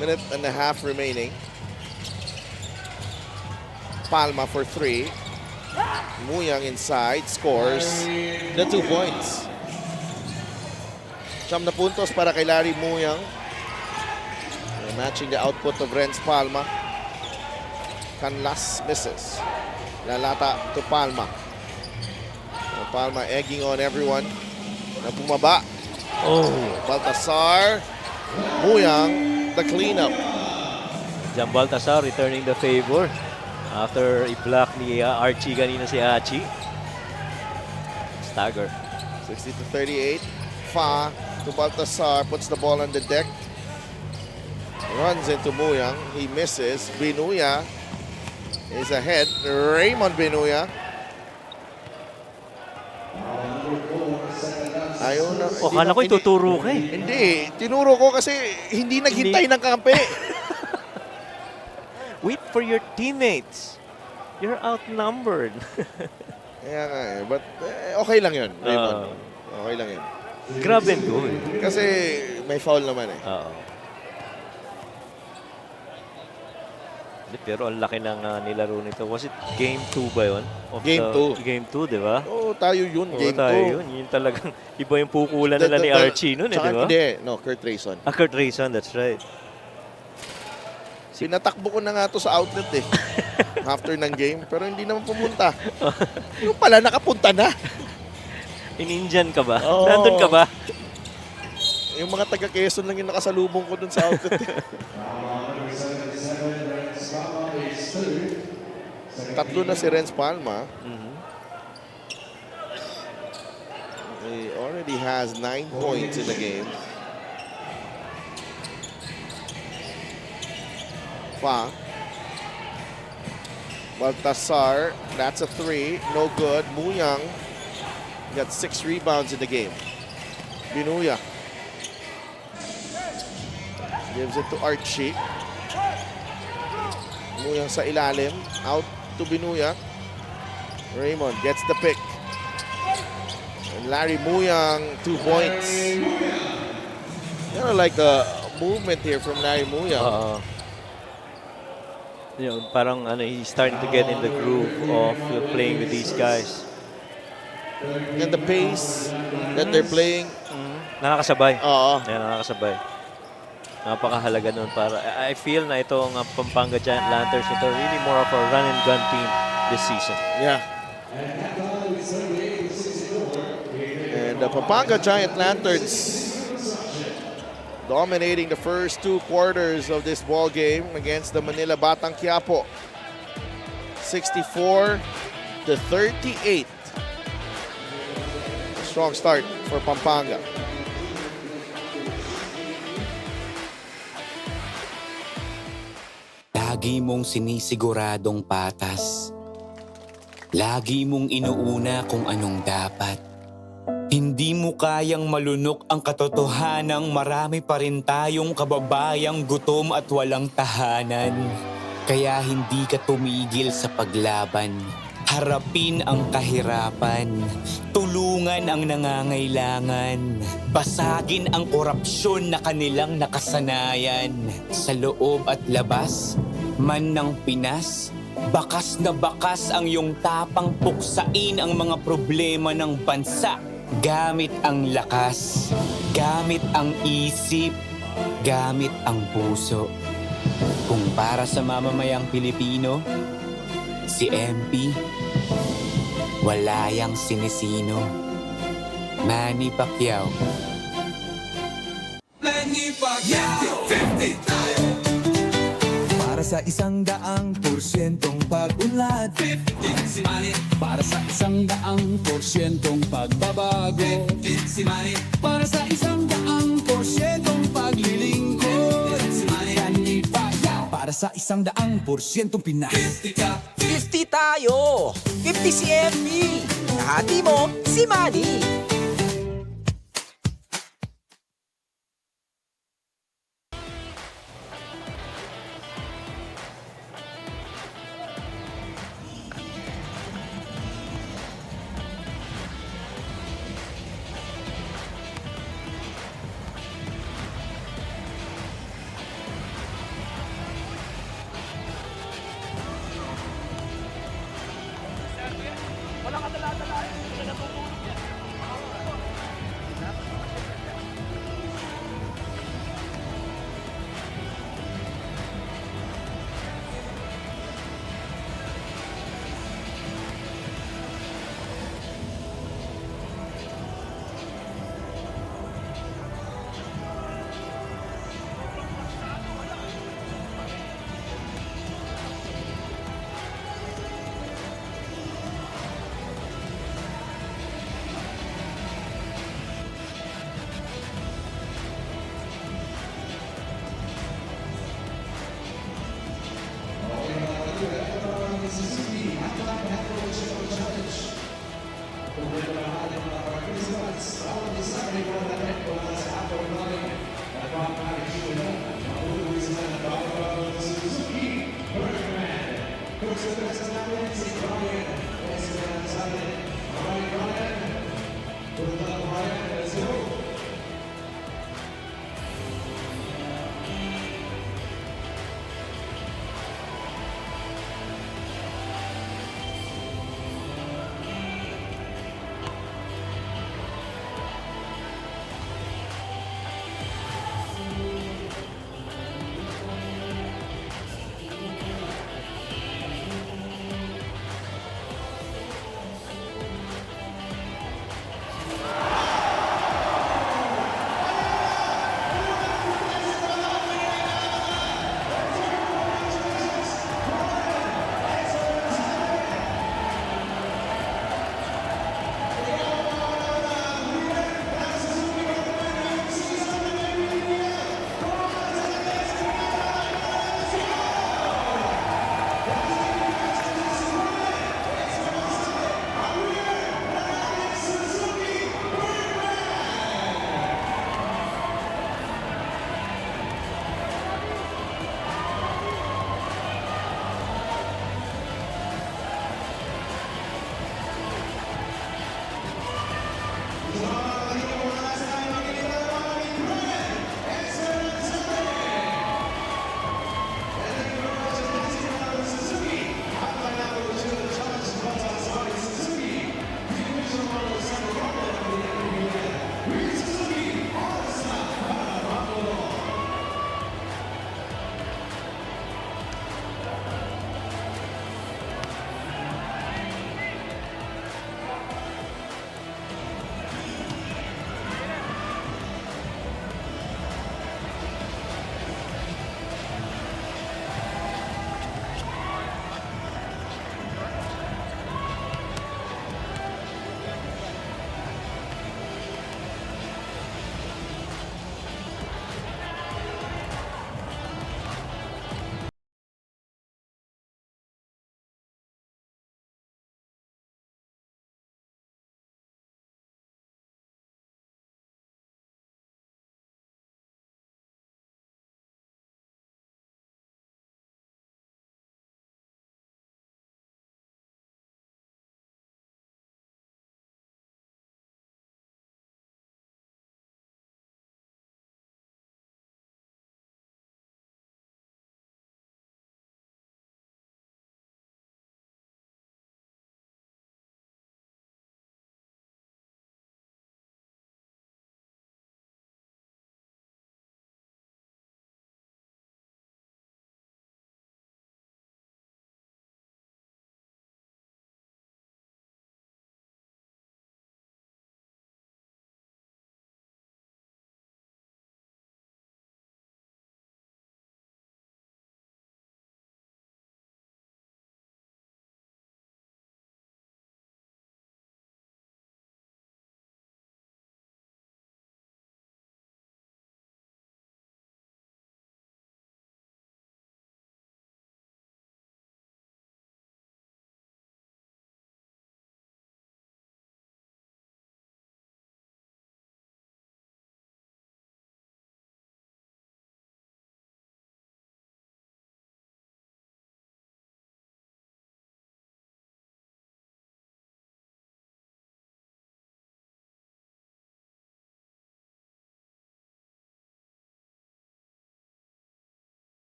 Minute and a half remaining. Palma for 3. Muyang inside, scores the 2 points. Siyam na puntos para kay Larry Muyang. Matching the output of Renz Palma. Canlas misses. Lalata to Palma. Palma egging on everyone. Na pumaba. Oh. Baltasar. Muyang, the cleanup. Jan Baltasar returning the favor. After i-block ni Archie kanina si Hachi. Stagger. 60-38. Fa to Baltasar. Puts the ball on the deck. Runs into Muyang. He misses. Binuya is ahead. Raymond Binuya. Ayaw na. O, kala ko ituturo ka eh. Hindi. Tinuro ko kasi hindi naghintay ng kampe. Wait for your teammates. You're outnumbered. Kaya nga eh. But okay lang yun, Raymond. Okay lang yun. Grab and go eh. Kasi may foul naman eh. Oo. Pero ang laki ng nilaro nito. Was it game 2 ba yun? Game 2. Game 2, di ba? Oo, tayo yun. Game 2. Tayo yun. Yun talagang iba yung pukulan nila ni Archie nun, eh, di ba? Hindi. No, Kurt Rayson. Kurt Rayson, that's right. Pinatakbo ko na nga to sa outlet eh. After ng game. Pero hindi naman pumunta. Yung pala, nakapunta na. In-Indian ka ba? Oo. Nandun ka ba? Yung mga taga-Quezon lang yung nakasalubong ko dun sa outlet eh. Tatlo na si Renz Palma. He already has 9 points in the game. Fa. Baltasar, that's a 3. No good. Muyang got 6 rebounds in the game. Binuya gives it to Archie. Muyang sa ilalim. Out to Binuya. Raymond gets the pick. And Larry Muyang, 2 points. Kind of like the movement here from Larry Muyang. You know, parang he's starting to get in the groove of playing with these guys. And the pace that they're playing. Nakakasabay. Oo. Yeah, nakakasabay. Napakahalaga nun para I feel na itong Pampanga Giant Lanterns, ito really more of a run and gun team this season. Yeah. And the Pampanga Giant Lanterns dominating the first 2 quarters of this ball game against the Manila Batang Quiapo. 64-38. Strong start for Pampanga. Lagi mong sinisiguradong patas. Lagi mong inuuna kung anong dapat. Hindi mo kayang malunok ang katotohanang marami pa rin tayong kababayang gutom at walang tahanan. Kaya hindi ka tumigil sa paglaban. Harapin ang kahirapan. Tulungan ang nangangailangan. Basagin ang korupsyon na kanilang nakasanayan. Sa loob at labas, man ng Pinas, bakas na bakas ang iyong tapang puksain ang mga problema ng bansa. Gamit ang lakas, gamit ang isip, gamit ang puso. Kung para sa mamamayang Pilipino, si MP, wala yang sinisino. Manny Pacquiao. Manny Pacquiao, 50 tayo. Para sa 100% pag-unlad 15 si Manny. Para sa 100% pagbabago 15 si Manny. Para sa 100% paglilingkod 15 si Manny. Kanibaya. Para sa 100% Pinas 50 tayo! 50 si MB! Kahati mo, si Manny!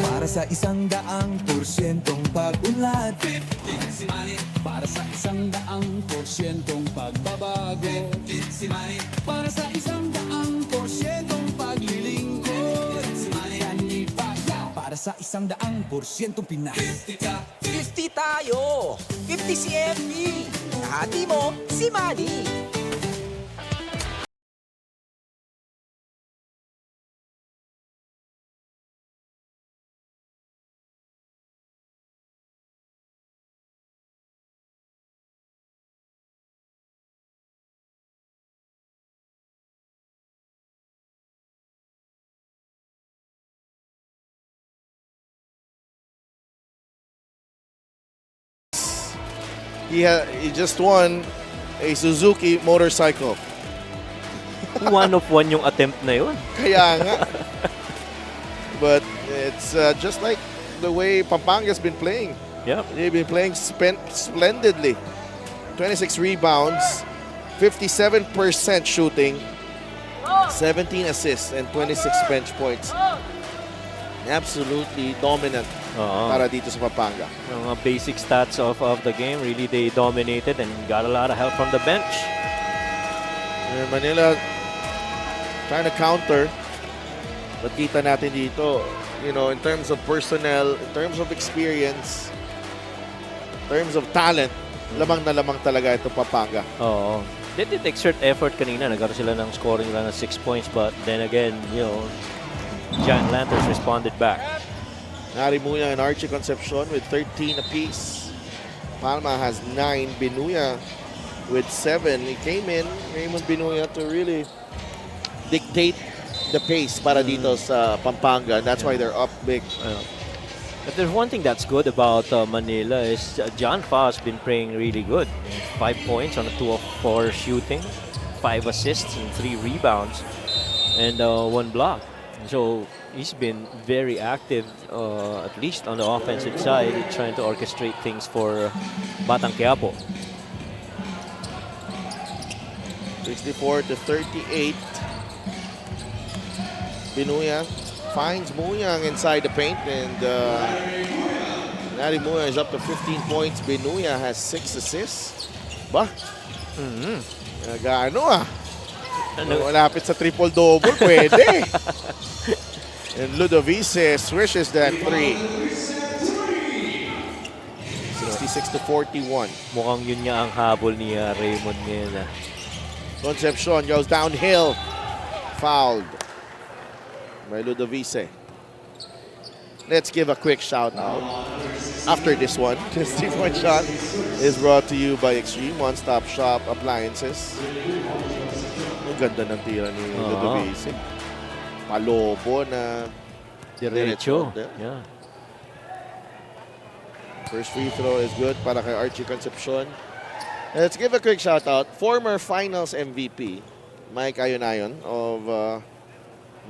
Para sa 100% pag-unlad, para sa 100% pagbabago, para sa 100% paglilingkod, para sa 100% Pinas. 50 tayo! 50 si MB! Kahati mo, si Manny! He just won a Suzuki motorcycle. One of one yung attempt na yun. Kaya nga. But it's just like the way Pampanga's been playing. Yep. They've been playing splendidly. 26 rebounds, 57% shooting, 17 assists, and 26 bench points. Absolutely dominant para dito sa Pampanga. Yung mga basic stats of the game, really they dominated and got a lot of help from the bench. And Manila trying to counter. But kita natin dito, you know, in terms of personnel, in terms of experience, in terms of talent, lamang na lamang talaga ito Pampanga. Oo. They did exert effort kanina. Nagkaroon sila ng scoring run of 6 points. But then again, you know, Giant Lanterns responded back. Narimuya and Archie Concepcion with 13 apiece. Palma has 9. Binuya with 7. He came in, Raymond Binuya, to really dictate the pace para dito sa Pampanga. And that's why they're up big. But there's one thing that's good about Manila is John Fa has been playing really good. 5 points on a 2 of 4 shooting, 5 assists and 3 rebounds, and 1 block. So he's been very active, at least on the offensive side, trying to orchestrate things for Batang Quiapo. 64-38. Binuya finds Muyang inside the paint, and Nari Muya is up to 15 points. Binuya has 6 assists. Bah, nag-ano malapit sa triple-double, pwede. And Ludovice swishes that 3. 66-41. Mukhang yun nga ang habol ni Raymond ngayon. Concepcion goes downhill. Fouled by Ludovice. Let's give a quick shout out after this one. This 3-point shot is brought to you by Extreme One Stop Shop Appliances. Ang ganda ng tira ni Ludovice. Palobo na Diretso. Yeah. First free throw is good para kay Archie Concepcion. Let's give a quick shout out. Former finals MVP, Mike Ayonayon of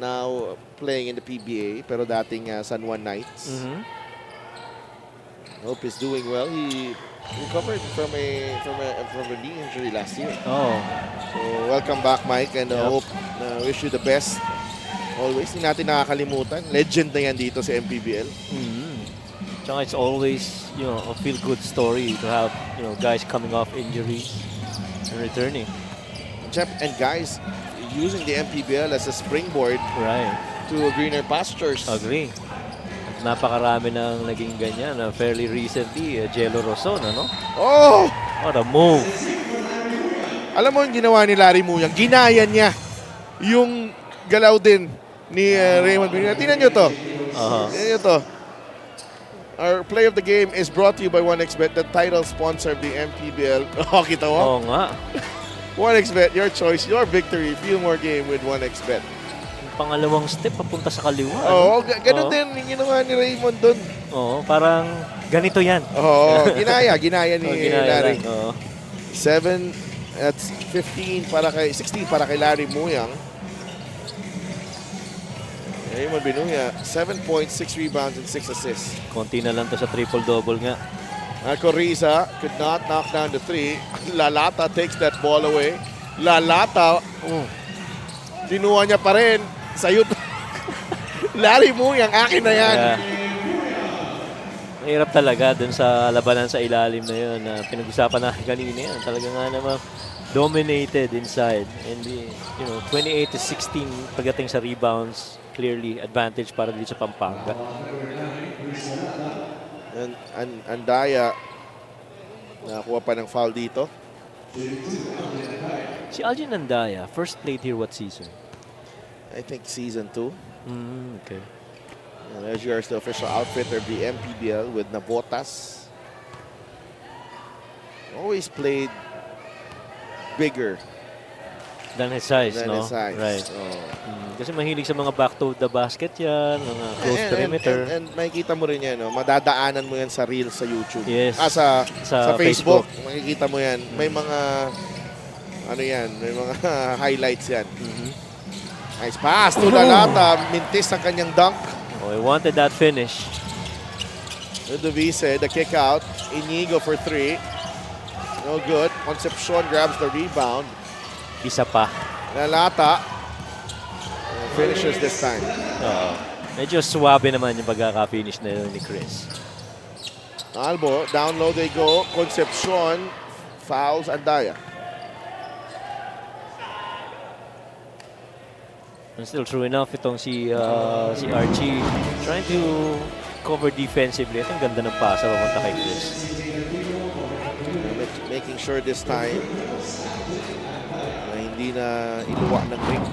now playing in the PBA pero dating San Juan Knights. Hope he's doing well. He recovered from a knee injury last year. Oh. So welcome back, Mike, and hope wish you the best. Always, hindi natin nakakalimutan. Legend na yan dito sa MPBL. Tsaka it's always, you know, a feel-good story to have, you know, guys coming off injuries and returning. And guys using the MPBL as a springboard to greener pastures. Agree. At napakarami nang naging ganyan. Fairly recently, Jello Roson, ano? Oh! What a move. Alam mo yung ginawa ni Larry Muyang? Ginaya niya yung galaw din ni Raymond Binuya. Tingnan nyo to. Tingnan nyo to. Our play of the game is brought to you by 1xBet, the title sponsor of the MPBL. Oh, kita mo? Oo nga. 1xBet, your choice, your victory. Feel more game with 1xBet. Yung pangalawang step, papunta sa kaliwa. Oo, ganun din yung ginawa ni Raymond dun. Oo, parang ganito yan. Oo, ginaya ni Larry. 7, that's 16 para kay Larry Muyang. Raymond Binuya, 7 points, 6 rebounds, and 6 assists. Konti na lang to sa triple-double nga. Marco Riza could not knock down the 3. Lalata takes that ball away. Lalata, kinuha niya pa rin. Sayot. Larry Moon, ang akin na yan. Yeah. Mahirap talaga dun sa labanan sa ilalim na yun na pinag-usapan natin kanina yan. Talaga nga namang dominated inside. And 28-16 pagdating sa rebounds, clearly advantage para dito sa Pampanga. And Andaya, nakakuha pa ng foul dito. Si Algin Andaya, first played here what season? I think season 2. Okay. And as yours, the official outfitter of the MPBL with Navotas. Always played bigger Than his size, than no? his size. Right. Oh. Kasi mahilig sa mga back to the basket yan, mga close perimeter. And makikita mo rin yan, no? Madadaanan mo yan sa reels sa YouTube. Yes. Sa Facebook. Makikita mo yan. May mga, may mga highlights yan. Nice pass to Lalata. Mintis ang kanyang dunk. Oh, he wanted that finish. Ludovice, the kick out. Inigo for 3. No good. Concepcion grabs the rebound. Isa pa. Lalata finishes this time. Medyo swabe naman yung pagkaka-finish na yun ni Chris. Albo, down low they go. Concepcion fouls Andaya. And still true enough itong si Archie trying to cover defensively. Ito ang ganda ng pasa papunta kay Chris. Making sure this time na hindi na iluwa ng ring.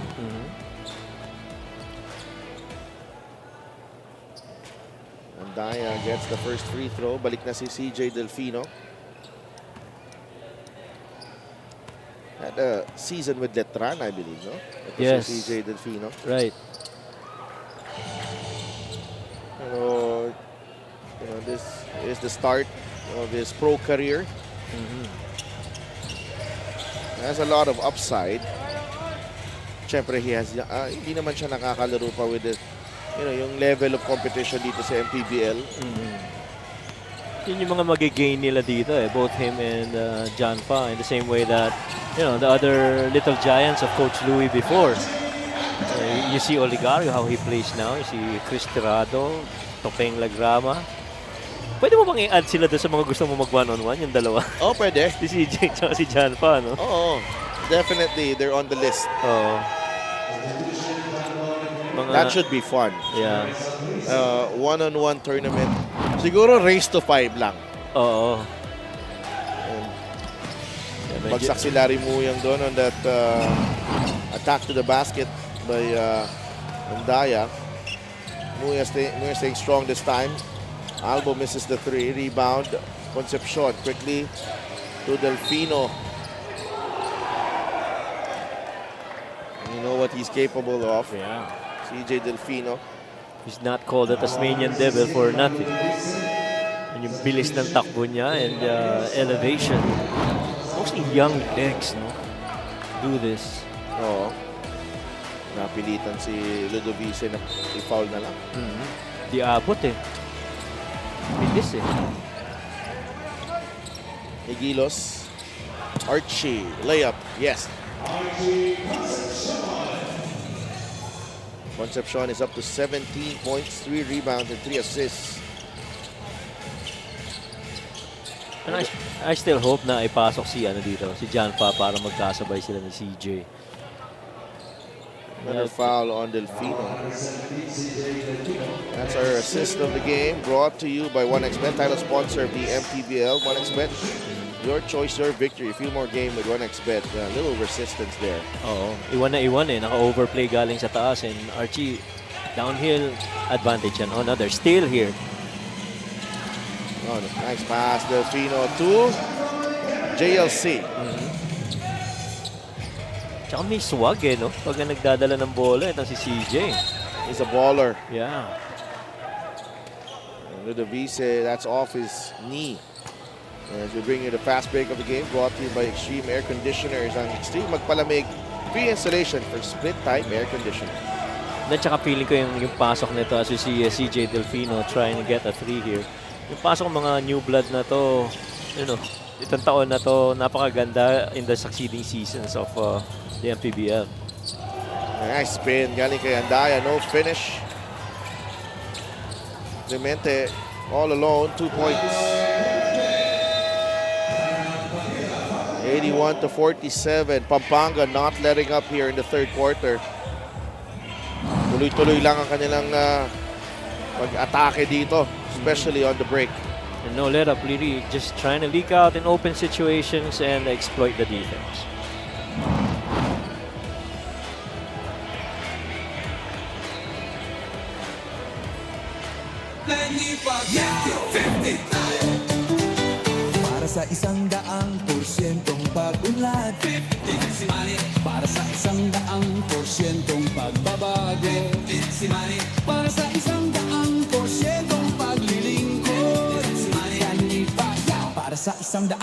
Andaya gets the first free throw. Balik na si CJ Delfino. Had a season with Letran, I believe, no? Ito Yes. si CJ Delfino. Right. Pero, this is the start of his pro career. Has a lot of upside. Siyempre, he has, hindi naman siya nakakalaro pa with the, yung level of competition dito sa MPBL. Yun yung mga magigain nila dito both him and John Fa in the same way that the other little giants of Coach Louis before. You see Oligario, how he plays now. You see Chris Tirado, Topeng Lagrama. Pwede mo bang i-add sila doon sa mga gusto mo mag one-on-one, yung dalawa? Oh, pwede. Si CJ at si John Fa, no? Oo, definitely. They're on the list. Oo. That should be fun. Yeah. One-on-one tournament. Siguro race to 5 lang. Oo. Bagsak si Larry Muyang doon on that attack to the basket by Andaya. Muyang staying strong this time. Albo misses the 3. Rebound. Concepcion quickly to Delfino. You know what he's capable of. Yeah. CJ Delfino. He's not called a Tasmanian Devil for nothing. And yung bilis ng takbo niya and elevation. Mostly young legs, no? Do this. Oo. Napilitan si Ludovice na i-foul na lang. Di abot Bilis Higilos. Archie. Layup. Yes. Concepcion is up to 17 points, 3 rebounds, and 3 assists. And I still hope na ipasok si John Fa para magkasabay sila ni CJ. Another foul on Delfino. That's our assist of the game, brought to you by 1xBet, title sponsor of the MPBL. 1xBet, your choice, your victory. A few more game with 1xBet. A little resistance there. Oo. Iwan na iwan Naka-overplay galing sa taas and Archie downhill advantage yan. Oh no, they're still here. Oh, nice pass, Delfino to JLC. Tsaka may swag no? Pag nagdadala ng bola, ito si CJ. He's a baller. Yeah. Ludovice, that's off his knee. As we bring you the fast break of the game, brought to you by Extreme Air Conditioners. Ang Extreme Magpalamig, free installation for split-type air conditioning. At saka feeling ko yung pasok nito as you see CJ Delfino trying to get a 3 here. Yung pasok ng mga new blood na to, itong taon na to, napakaganda in the succeeding seasons of the MPBL. Nice spin, galing kay Andaya, no finish. Clemente all alone, 2 points. 81-47. Pampanga not letting up here in the third quarter. Tuloy-tuloy lang ang kanilang pag-atake dito, especially on the break. And no let up, really just trying to leak out in open situations and exploit the defense. Para sa 100%'ong pag-unlad, 15 si Manny. Para sa 100%'ong pagbabago, 15 si Manny. Para sa 100%'ong paglilingkod, 15 si Manny. Para sa 100%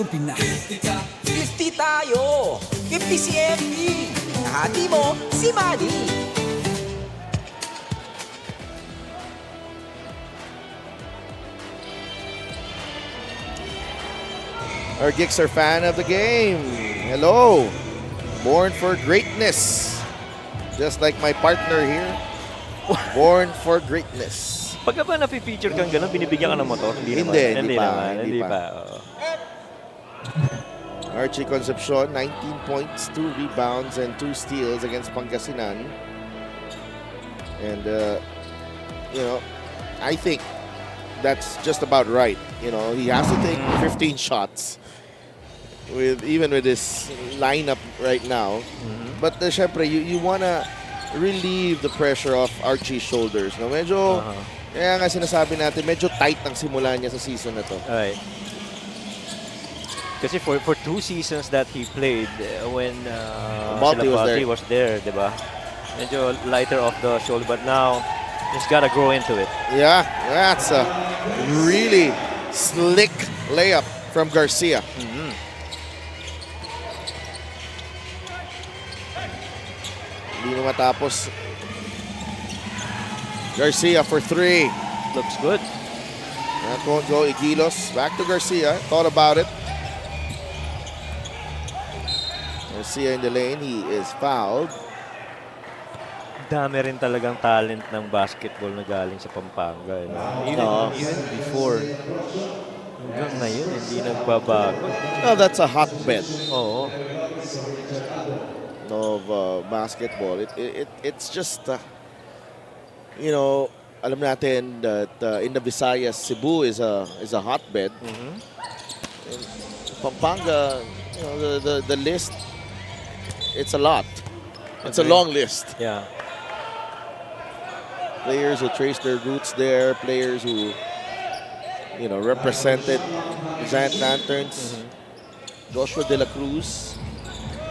Pinas, 50 tayo, 50 si MD. Hati mo, si Manny. Our Gixxer fan of the game. Hello. Born for greatness. Just like my partner here. Born for greatness. Pagka ba na-feature kang gano'n, binibigyan ka ng motor? Hindi pa. Oo. Archie Concepcion, 19 points, 2 rebounds, and 2 steals against Pangasinan. And, I think that's just about right. He has to take 15 shots. Even with this lineup right now. But syempre, you wanna relieve the pressure off Archie's shoulders. No? Medyo, kaya nga sinasabi natin, medyo tight ang simula niya sa season na to. Right. Kasi for 2 seasons that he played, when Balti was there, diba? Medyo lighter off the shoulder, but now, just gotta grow into it. Yeah, that's a really slick layup from Garcia. Hindi na matapos. Garcia for 3. Looks good. That won't go. Igilos back to Garcia. Thought about it. Garcia in the lane. He is fouled. Dami rin talagang talent ng basketball na galing sa Pampanga. Even before. Hanggang ngayon, hindi nagbabago. Oh, that's a hotbed. Oo. Of basketball. It's just, alam natin that in the Visayas, Cebu is a hotbed. In Pampanga, the list, it's a lot. It's a long list. Yeah. Players who trace their roots there, players who, represented the Giant Lanterns. Joshua De La Cruz,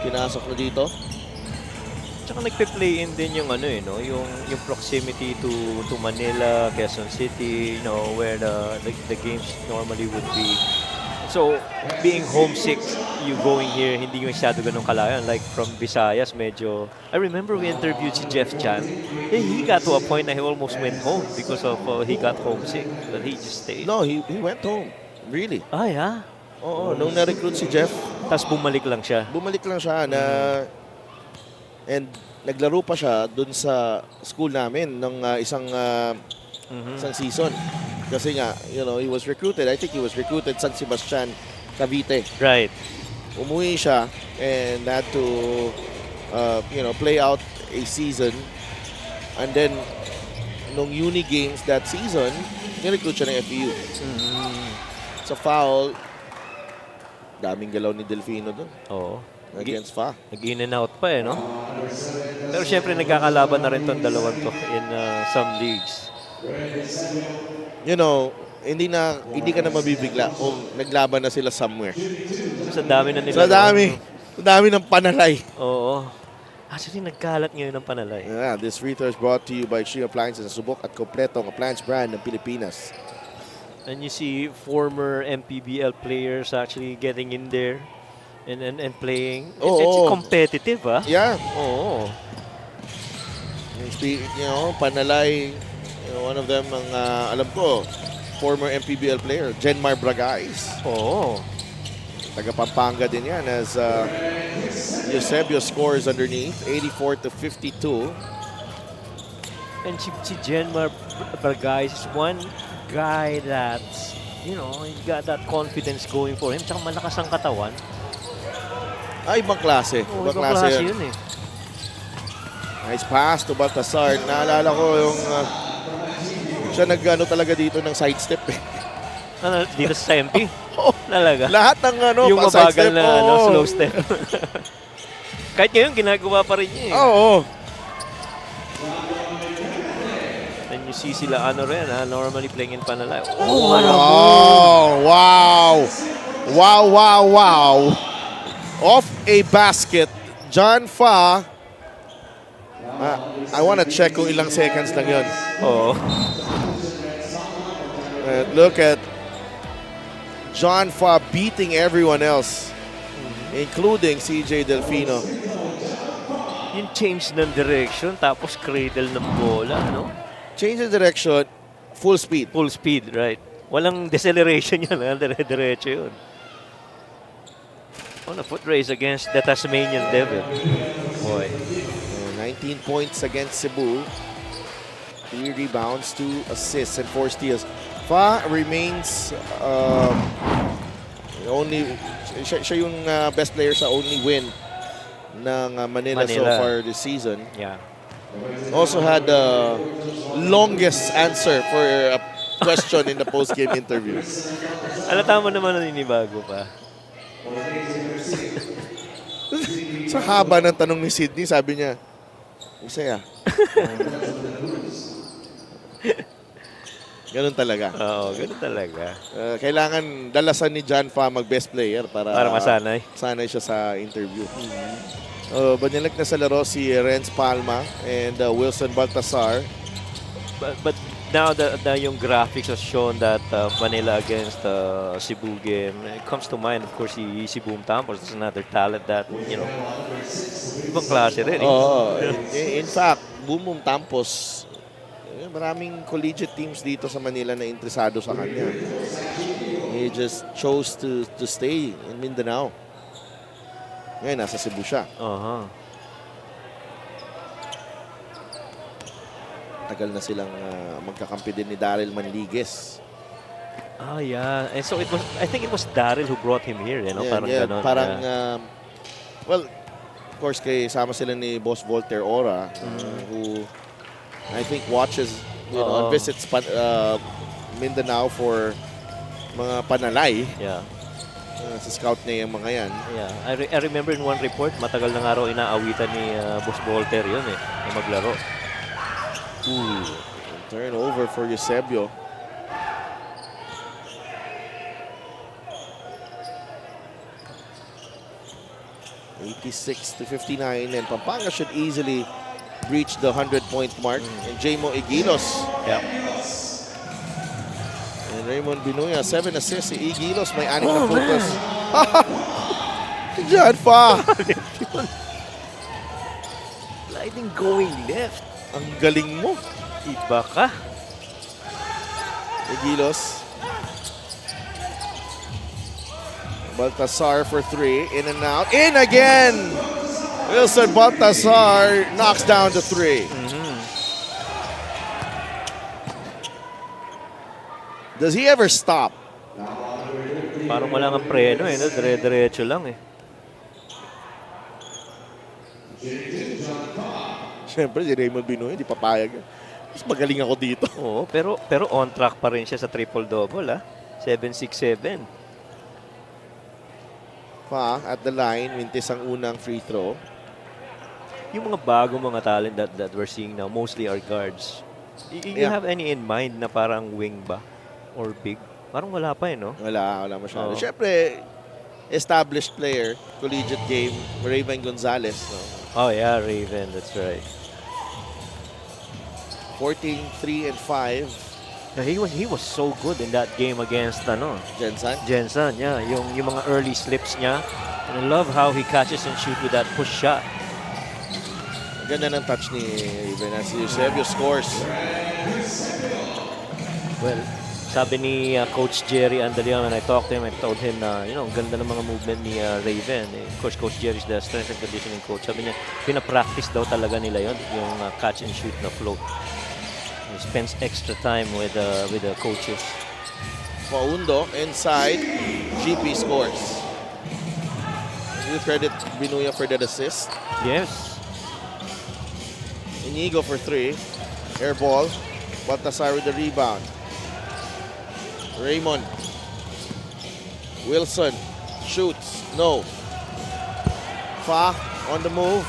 pinasok na dito. Tsaka nagpe-play in din yung yung proximity to Manila, Quezon City, where the games normally would be. So, being homesick, you going here, hindi yung masyado ganun kalayan. Like from Visayas, medyo... I remember we interviewed si Jeff Chan. He got to a point na he almost went home because of he got homesick. But he just stayed. No, he went home. Really. Ah, yeah? Oo, nung na-recruit si Jeff. Tapos bumalik lang siya. And naglaro pa siya dun sa school namin ng isang season. Kasi nga, he was recruited. I think he was recruited San Sebastian, Cavite. Right. Umuwi siya and had to, play out a season. And then, nung uni games that season, nirecruit siya ng FEU. Sa foul, daming galaw ni Delfino dun. Oo. Against FA. Nag-in and out pa no? Pero syempre nagkakalaban na rin tong dalawang to in some leagues. Hindi ka na mabibigla kung naglaban na sila somewhere. Sa dami na nila. Sa dami ng panalay. Oo. Actually, nagkalat ngayon ng panalay. Yeah, this free throw is brought to you by Xing Appliances, ang subok at kompletong appliance brand ng Pilipinas. And you see former MPBL players actually getting in there and playing. It's competitive, Yeah. Oo. Panalay, one of them, alam ko, former MPBL player, Jenmar Bragais. Oo. Taga Pampanga din yan as Eusebio scores underneath, 84-52. And si Jenmar Bargais is one guy that's, you know, he's got that confidence going for him. Tsaka malakas ang katawan. Ibang klase. Oh, Ibang klase yun. yun eh. Nice pass to Baltasar. Naalala ko yung siya nag-ano talaga dito ng sidestep eh. Ano, dito sa MP? Talaga. Lahat ng yung mabagal na oh. slow step. Kahit ngayon, ginagawa pa rin niya eh. Oo. And you see sila ano rin, normally playing in Panalay. Wow! Wow, wow, wow! Off a basket, John Fa. I want to check kung ilang seconds lang yun. Oo. Look at John Fa beating everyone else, including CJ Delfino. Yung change ng direction, tapos cradle ng bola, no? Change the direction, full speed. Full speed, right? Walang deceleration yan, dire-diretso yun. On a foot race against the Tasmanian Devil. Boy. 19 points against Cebu. 3 rebounds, 2 assists, and 4 steals. Fa remains siya yung best player sa only win ng Manila so far this season. Yeah. Also had the longest answer for a question in the post-game interview. Alata mo naman naninibago pa. Sa haba ng tanong ni Sydney, sabi niya, masaya. Ganun talaga. Oo, ganun talaga. Kailangan dalasan ni John Fa mag-best player para masanay. Sanay siya sa interview. Banilag na sa laro si Renz Palma and Wilson Baltasar. But now yung graphics has shown that Manila against Cebu game, it comes to mind, of course, si Boom Tampos. That's another talent that, you know, ibang klase rin. In fact, Boom Tampos, maraming collegiate teams dito sa Manila na interesado sa kanya. He just chose to stay in Mindanao. Ngayon, nasa Cebu siya. Tagal na silang magkakampi din ni Daryl Manligues. Yeah. And so I think it was Daryl who brought him here, you know? Parang ganon. Parang, well, of course, sama sila ni Boss Voltaire Ora, who I think watches, and visits Mindanao for mga panalay. Yeah. Sa scout niya yung mga yan. Yeah. I remember in one report, matagal na nga raw inaawitan ni Boss Voltaire yun eh, na maglaro. Turnover for Eusebio. (86-59) and Pampanga should easily reach the 100-point mark. And Jamo Igilos. Yeah. And Raymond Binuya, 7 assists. Si Igilos may 6 na puntos. John Fa. Sliding going left. Ang galing mo. Iba ka. Igilos. Baltasar for 3. In and out. In again! Wilson Baltasar knocks down the 3. Does he ever stop? Parang wala nga preno eh, no? Dire-diretso lang eh. Siyempre, si Raymond Binoy, hindi papayag. Mas magaling ako dito. Oo, pero on track pa rin siya sa triple-double, 7-6-7. Pa, at the line, mintis ang unang free throw. Yung mga bagong mga talent that we're seeing now, mostly are guards. You have any in mind na parang wing ba? Or big? Parang wala pa eh, no? Wala masyado. Siyempre, established player, collegiate game, Raven Gonzalez. No? Oh yeah, Raven, that's right. 14, 3, and 5. Yeah, he was so good in that game against Jensen, yeah. Yung mga early slips niya. And I love how he catches and shoot with that push shot. Ganda ng touch ni Raven as Eusebio scores. Well, sabi ni Coach Jerry Andalion, when I talked to him, I told him na, ganda ng mga movement ni Raven. Of course, Coach Jerry is the strength and conditioning coach. Sabi niya, pinapractice daw talaga nila yon, yung catch and shoot na float. He spends extra time with the coaches. Paundo inside. GP scores. You credit Binuya for that assist. Yes. Inigo for 3. Air ball. Baltasar with the rebound. Raymond. Wilson shoots. No. Fa on the move.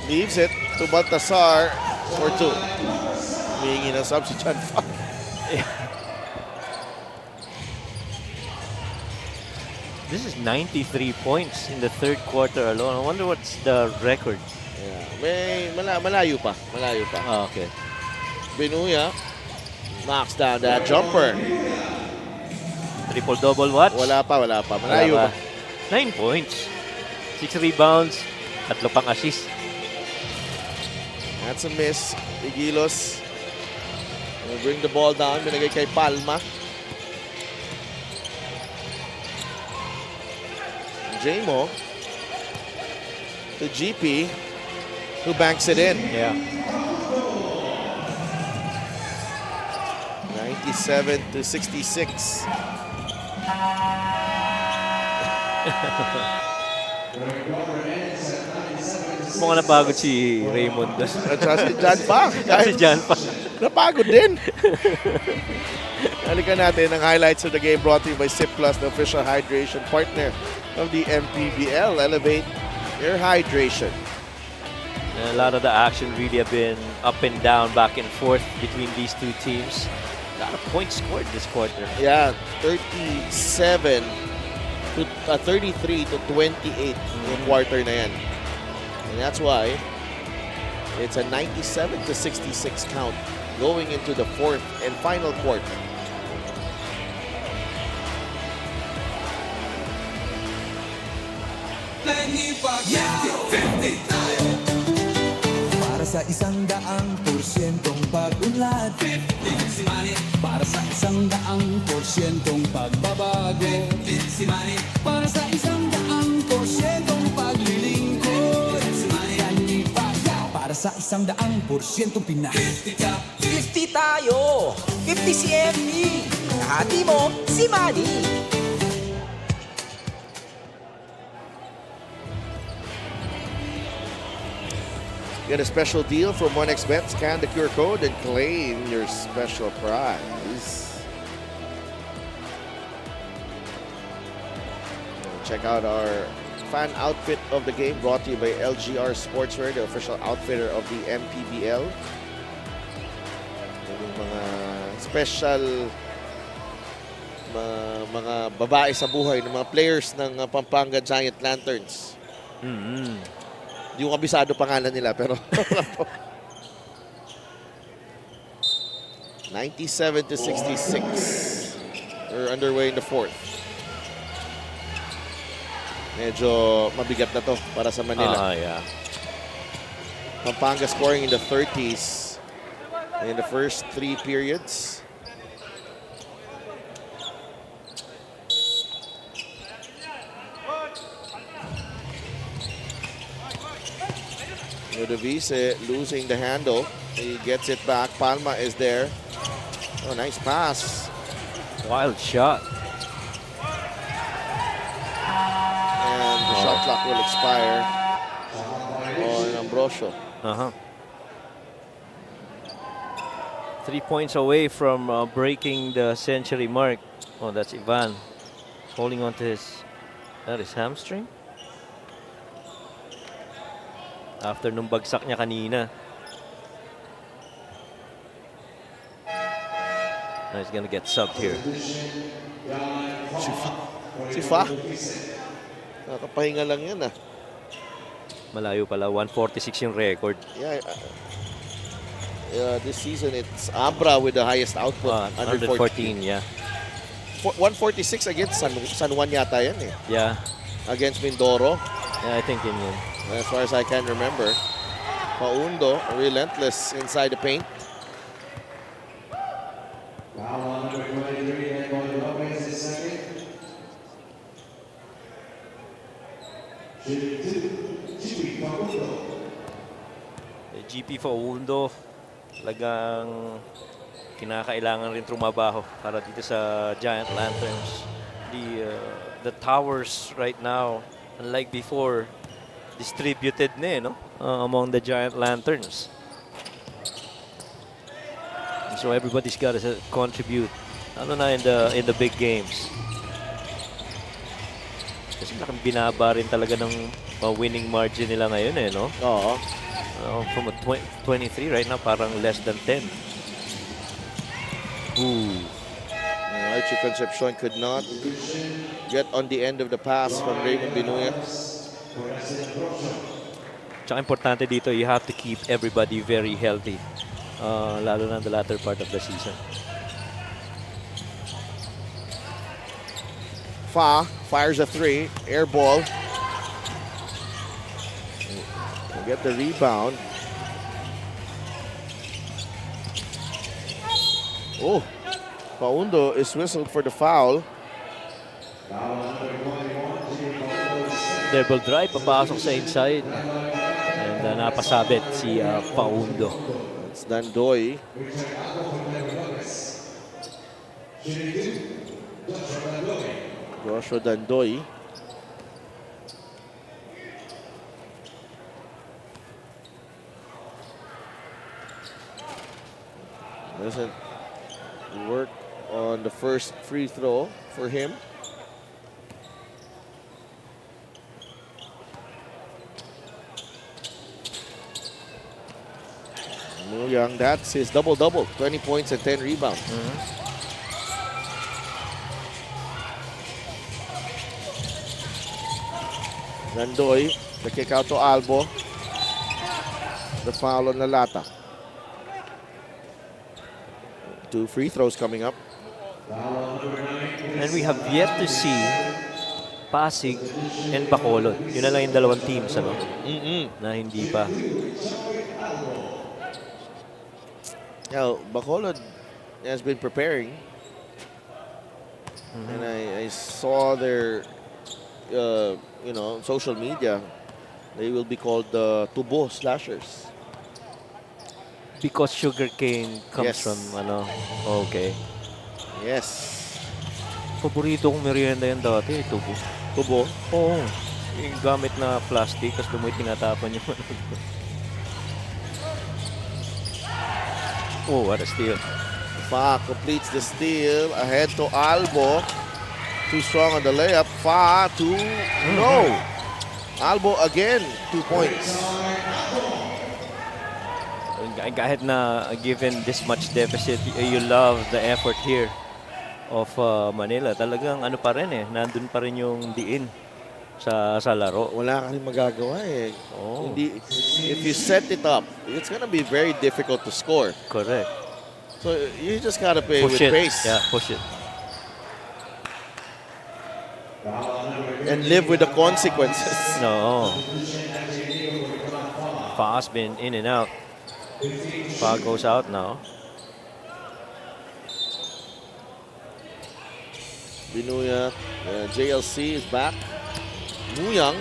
Leaves it to Baltasar for 2. Humingi ng sub si John Fa. This is 93 points in the third quarter alone. I wonder what's the record. Yeah. Malayo pa. Malayo pa. Oh, okay. Binuya knocks down that jumper. Triple-double what? Wala pa. Malayo pa. 9 points. 6 rebounds. 3 pang assist. That's a miss. Igilos will bring the ball down. Binigay kay Palma. Jamo to GP, who banks it in. Yeah. 97-66. Mukhang napagod si Raymond. Si John pa. Si John pa. Napagod din. Halikan natin ang highlights of the game brought to you by Sip Plus, the official hydration partner of the MPBL. Elevate your hydration. And a lot of the action really have been up and down, back and forth between these two teams. A lot of points scored this quarter. Yeah, 33 to 28 yung quarter na yan. And that's why it's a 97-66 count going into the fourth and final quarter. Para sa 100%'ong pag-unlad, para sa 100%'ong pagbabago, para sa 100%'ong paglilingkod, para sa 100%'ong Pinas. 50 tayo! 50 si ME! Kahati mo, si Manny! Get a special deal from 1xBet. Scan the QR code and claim your special prize. Check out our fan outfit of the game brought to you by LGR Sportswear, the official outfitter of the MPBL. Yung mga special mga babae sa buhay ng mga players ng Pampanga Giant Lanterns. Hindi ko kabisado pangalan nila pero 97-66. We're underway in the fourth. Medyo mabigat na to para sa Manila. Yeah. Pampanga scoring in the 30s in the first 3 periods. Ludovice losing the handle. He gets it back. Palma is there. Oh, nice pass. Wild shot. And the shot clock will expire on Ambrosio. 3 points away from breaking the century mark. Oh, that's Ivan. Holding on to his hamstring. After nung bagsak niya kanina. Now he's gonna get subbed here. Si Fa. Nakapahinga lang yan ah. Malayo pala, 146 yung record. Yeah, this season it's Abra with the highest output. Under 14, yeah. 146 against San Juan yata yan eh. Yeah. Against Mindoro. Yeah, I think in yun. As far as I can remember. Paundo, relentless inside the paint. GP for Undo Talagang kinakailangan rin trumabaho para dito sa Giant Lanterns. The towers right now, unlike before, distributed na no? Among the Giant Lanterns. And so everybody's got to contribute. Ano na in the big games. Kasi laking binaba rin talaga ng winning margin nila ngayon no? Oo. From a 23 right now, parang less than 10. Ooh. Archie Concepcion could not get on the end of the pass from Raymond Binuya. Tsaka importante dito, you have to keep everybody very healthy. Lalo na the latter part of the season. Fa fires a 3, air ball. Get the rebound. Oh, Paundo is whistled for the foul. Double drive, papasok sa inside. And napasabit si Paundo. It's Dandoy. Joshua Dandoy. Doesn't work on the first free throw for him. Young, that's his double-double, 20 points and 10 rebounds. Nandoy, the kick out to Albo. The foul on Lalata. 2 free throws coming up. And we have yet to see Pasig and Bacolod. Yun na lang yung dalawang teams na hindi pa. Now, Bacolod has been preparing. And I saw their, social media. They will be called the Tubo Slashers. Because sugarcane comes Yes. from, okay. Yes. Paborito kong merienda yan dati, tubo. Tubo. Oo. Yung gamit na plastic, tapos lumoy tinatapan yung Oh, what a steal. Fa completes the steal. Ahead to Albo. Too strong on the layup. Fa to no. Albo again, 2 points. Kahit na given this much deficit, you love the effort here of Manila. Talagang pa rin nandun pa rin yung diin sa laro. Wala ka rin magagawa eh. Oh. Hindi, if you set it up, it's gonna be very difficult to score. Correct. So you just gotta play Push with it. pace. Yeah, push it. And live with the consequences. No. Fa's been in and out. Fa goes out now. Binuya, JLC is back. Muyang.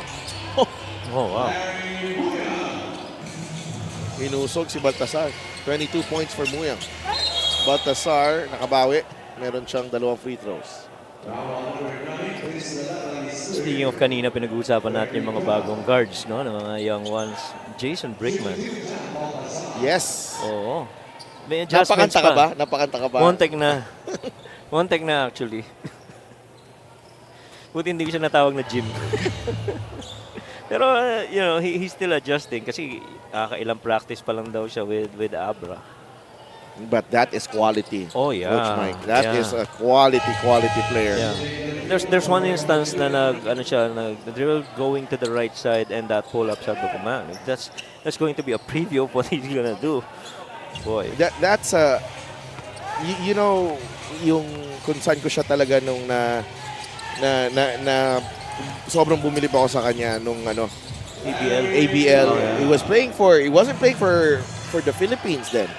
Oh, wow. Inusog si Baltasar. 22 points for Muyang. Baltasar, nakabawi. Meron siyang 2 free throws. Speaking of kanina, pinag-uusapan natin yung mga bagong guards, no? Ng mga young ones. Jason Brickman. Yes. Oo. May adjustments Napakanta ka ba? Napakanta ka ba? Montek na. Montek na actually. Buti hindi ko siya natawag na Jim. Pero, he's still adjusting kasi kakailang practice pa lang daw siya with Abra. But that is quality. Oh, yeah. Coach Mike. That is a quality player. Yeah. There's one instance na dribble going to the right side and that pull-up shot of man. That's going to be a preview of what he's gonna do. Boy. That's yung kung saan ko siya talaga nung na sobrang bumili pa ako sa kanya nung ABL. Oh, yeah. He wasn't playing for the Philippines then.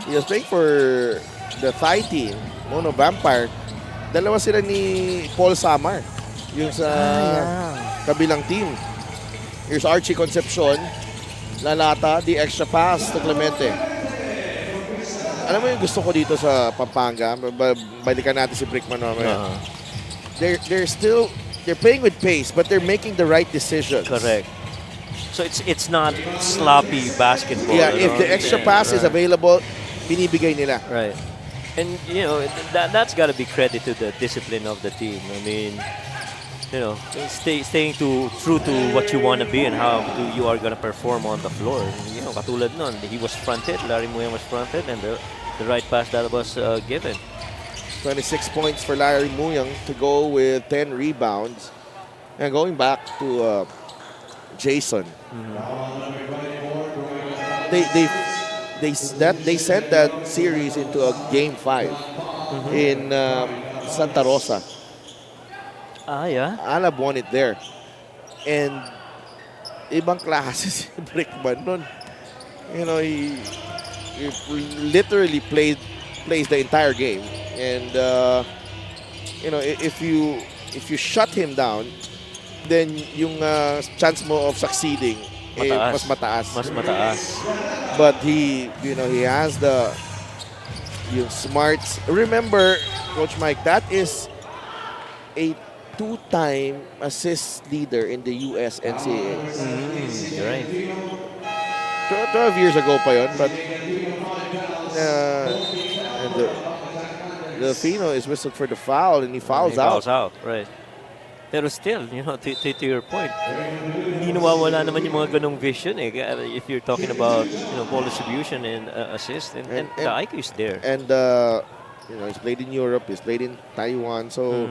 He was playing for the Thai team, Mono Vampire. Dalawa sila ni Paul Samar, yung sa kabilang team. Here's Archie Concepcion. Lalata, the extra pass to Clemente. alam mo yung gusto ko dito sa Pampanga, balikan natin si Brickman mamaya. They're playing with pace, but they're making the right decisions. Correct. So it's not sloppy basketball. Yeah, if the extra pass is available, binibigay nila. Right. And, you know, that's got to be credit to the discipline of the team. I mean, you know, staying true to what you want to be and how you are going to perform on the floor. You know, katulad nun, he was fronted, Larry Muyan was fronted, and the right pass that was given. 26 points for Larry Muyang to go with 10 rebounds. And going back to Jason. They sent that series into a game 5 in Santa Rosa. Ah, yeah? Alab won it there. And ibang klase si Brickman nun. You know, he literally plays the entire game. And you know, if you shut him down, then yung chance mo of succeeding mas mataas. Mas mataas. But he has yung smarts. Remember, Coach Mike, that is a 2-time assist leader in the US NCAA. You're right. 12 years ago pa yun, but and the Fino is whistled for the foul and he fouls out. Fouls out, right. Pero still, you know, to your point, hindi nawawala naman yung mga ganong vision eh. If you're talking about, you know, ball distribution and assist, and the IQ is there. And you know, he's played in Europe, he's played in Taiwan, so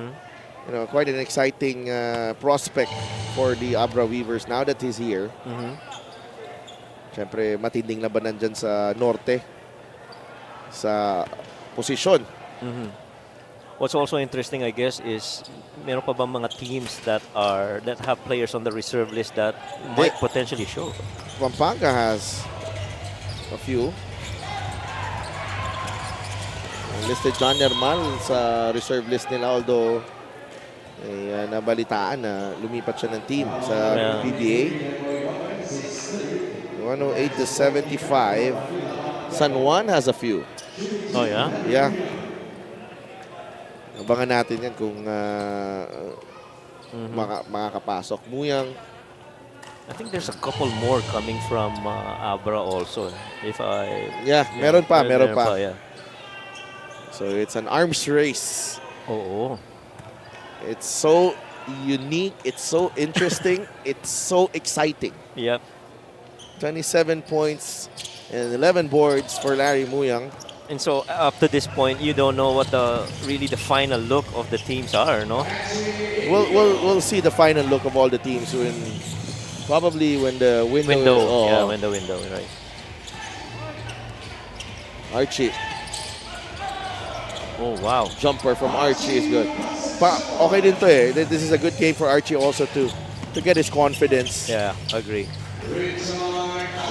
you know, quite an exciting prospect for the Abra Weavers now that he's here. Siyempre, matinding labanan dyan sa norte sa posisyon. What's also interesting, I guess, is meron pa bang mga teams that have players on the reserve list that might potentially show? Pampanga has a few. Listed John Nermal sa reserve list nila, although nabalitaan na lumipat siya ng team sa PBA. 108 to 75. San Juan has a few. Oh, yeah? Yeah. Abangan natin yan kung makakapasok. Muyang. I think there's a couple more coming from Abra also. Meron pa. Yeah. So it's an arms race. Oo. It's so unique. It's so interesting. It's so exciting. Yep. 27 points and 11 boards for Larry Muyang. And so up to this point, you don't know what the final look of the teams are, no? We'll see the final look of all the teams when the window. When the window, right? Archie. Oh wow! Jumper from Archie is good. Okay din to eh. This is a good game for Archie also to get his confidence. Yeah, agree.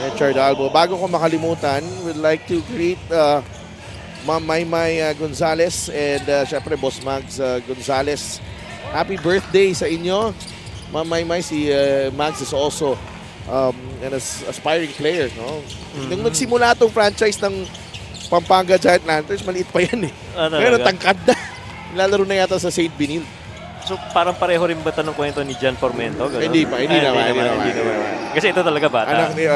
Richard Albo. Bago ko makalimutan, we'd like to greet Ma'am Maymay Gonzalez and syempre Boss Mags Gonzalez. Happy birthday sa inyo. Ma'am Maymay, si Mags is also an aspiring player. No? Nung nagsimula itong franchise ng Pampanga Giant Lanterns, maliit pa yan eh. Ngayon, tangkad na. Nilalaro na yata sa St. Benil. So parang pareho rin ba ng kwento ni John Formento? Hindi naman. Kasi ito talaga bata. Anak ni,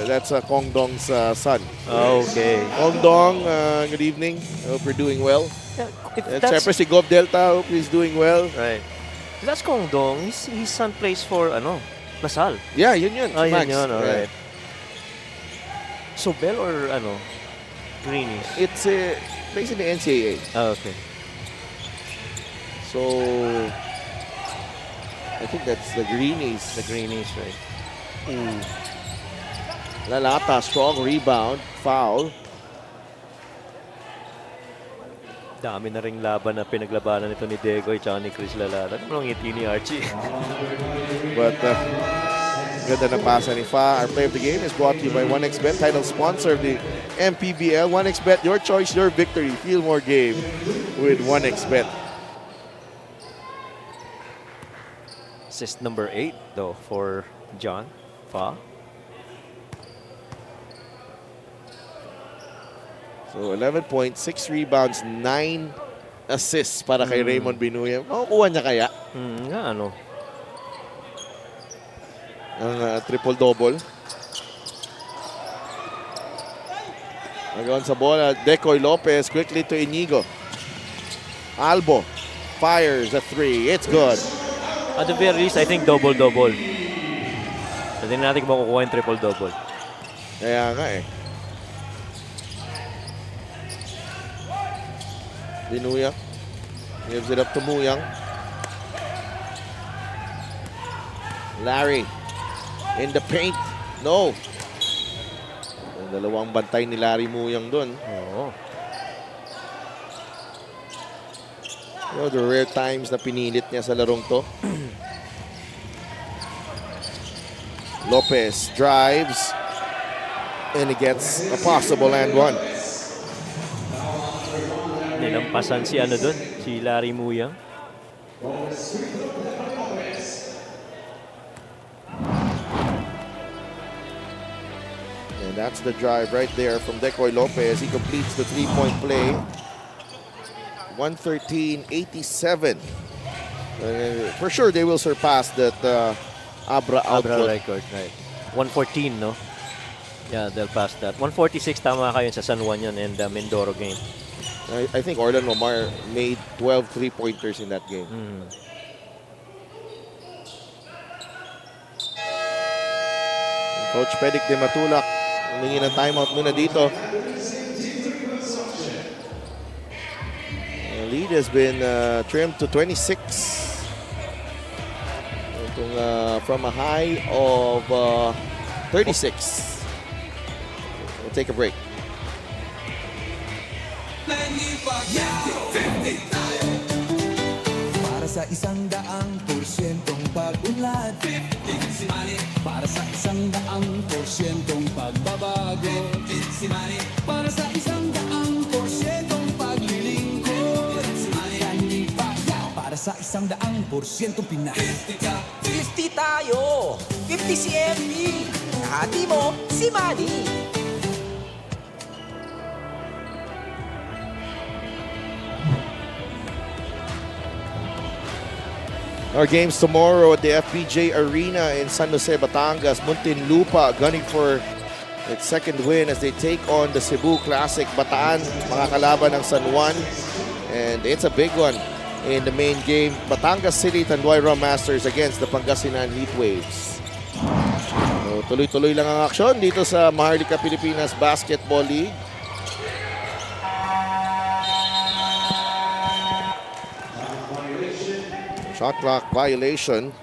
that's Kong Dong's son. Okay. Kong Dong, good evening. Hope you're doing well. Siyempre si Gob Delta, hope he's doing well. Right. That's Kong Dong. His son plays for, Lasal. Yeah, yun. Max. Yun, alright. So Bell or, Greenies? It's plays in the NCAA. Oh, okay. So, I think that's the Greenies. The Greenies, right. Lalata, strong rebound, foul. Dami na ring laban na pinaglabanan nito ni Degoy at ni Chris Lalata. Ano ang ngiti ni Archie? But, ganda na pasa ni Fa. Our play of the game is brought to you by 1xBet, title sponsor of the MPBL. 1xBet, your choice, your victory. Feel more game with 1xBet. Assist number 8 though for John Fa. So 11 points, 6 rebounds, 9 assists para kay Raymond Binuya. Makukuha niya kaya Nga ano. ang triple-double? Nagawan sa bola, Decoy Lopez quickly to Inigo. Albo fires a 3. It's good. At the very least, I think double-double. Hindi natin makukuha yung triple-double. Kaya nga eh. Binuya gives it up to Muyang. Larry in the paint. No. Yung dalawang bantay ni Larry Muyang doon. Oo. The rare times na pinilit niya sa larong to. Lopez drives and he gets a possible and one. Nilampasan si ano doon, si Larry Muyang. And that's the drive right there from Decoy Lopez. He completes the three-point play. 113.87. For sure, they will surpass that Abra output. record, right. 114, no? Yeah, they'll pass that. 146, tama kayo sa San Juan yun and Mindoro game. I think Orlando Omar made 12 three-pointers in that game. Coach Pedic de Matulak humingi ng timeout muna dito. The lead has been trimmed to 26. Itong, from a high of 36. We'll take a break. Para sa 100% pag-unlad, para sa 100% pagbabago, para sa 100% paglilingkod, para sa 100% Pinas. 50 tayo! 50 si MD! Kahati mo, si Manny! Our games tomorrow at the FPJ Arena in San Jose, Batangas. Muntinlupa gunning for its second win as they take on the Cebu Classic. Bataan, makakalaban ng San Juan. And it's a big one in the main game. Batangas City Tanduay Rum Masters against the Pangasinan Heatwaves. So, tuloy-tuloy lang ang aksyon dito sa Maharlika Pilipinas Basketball League. Shot clock violation.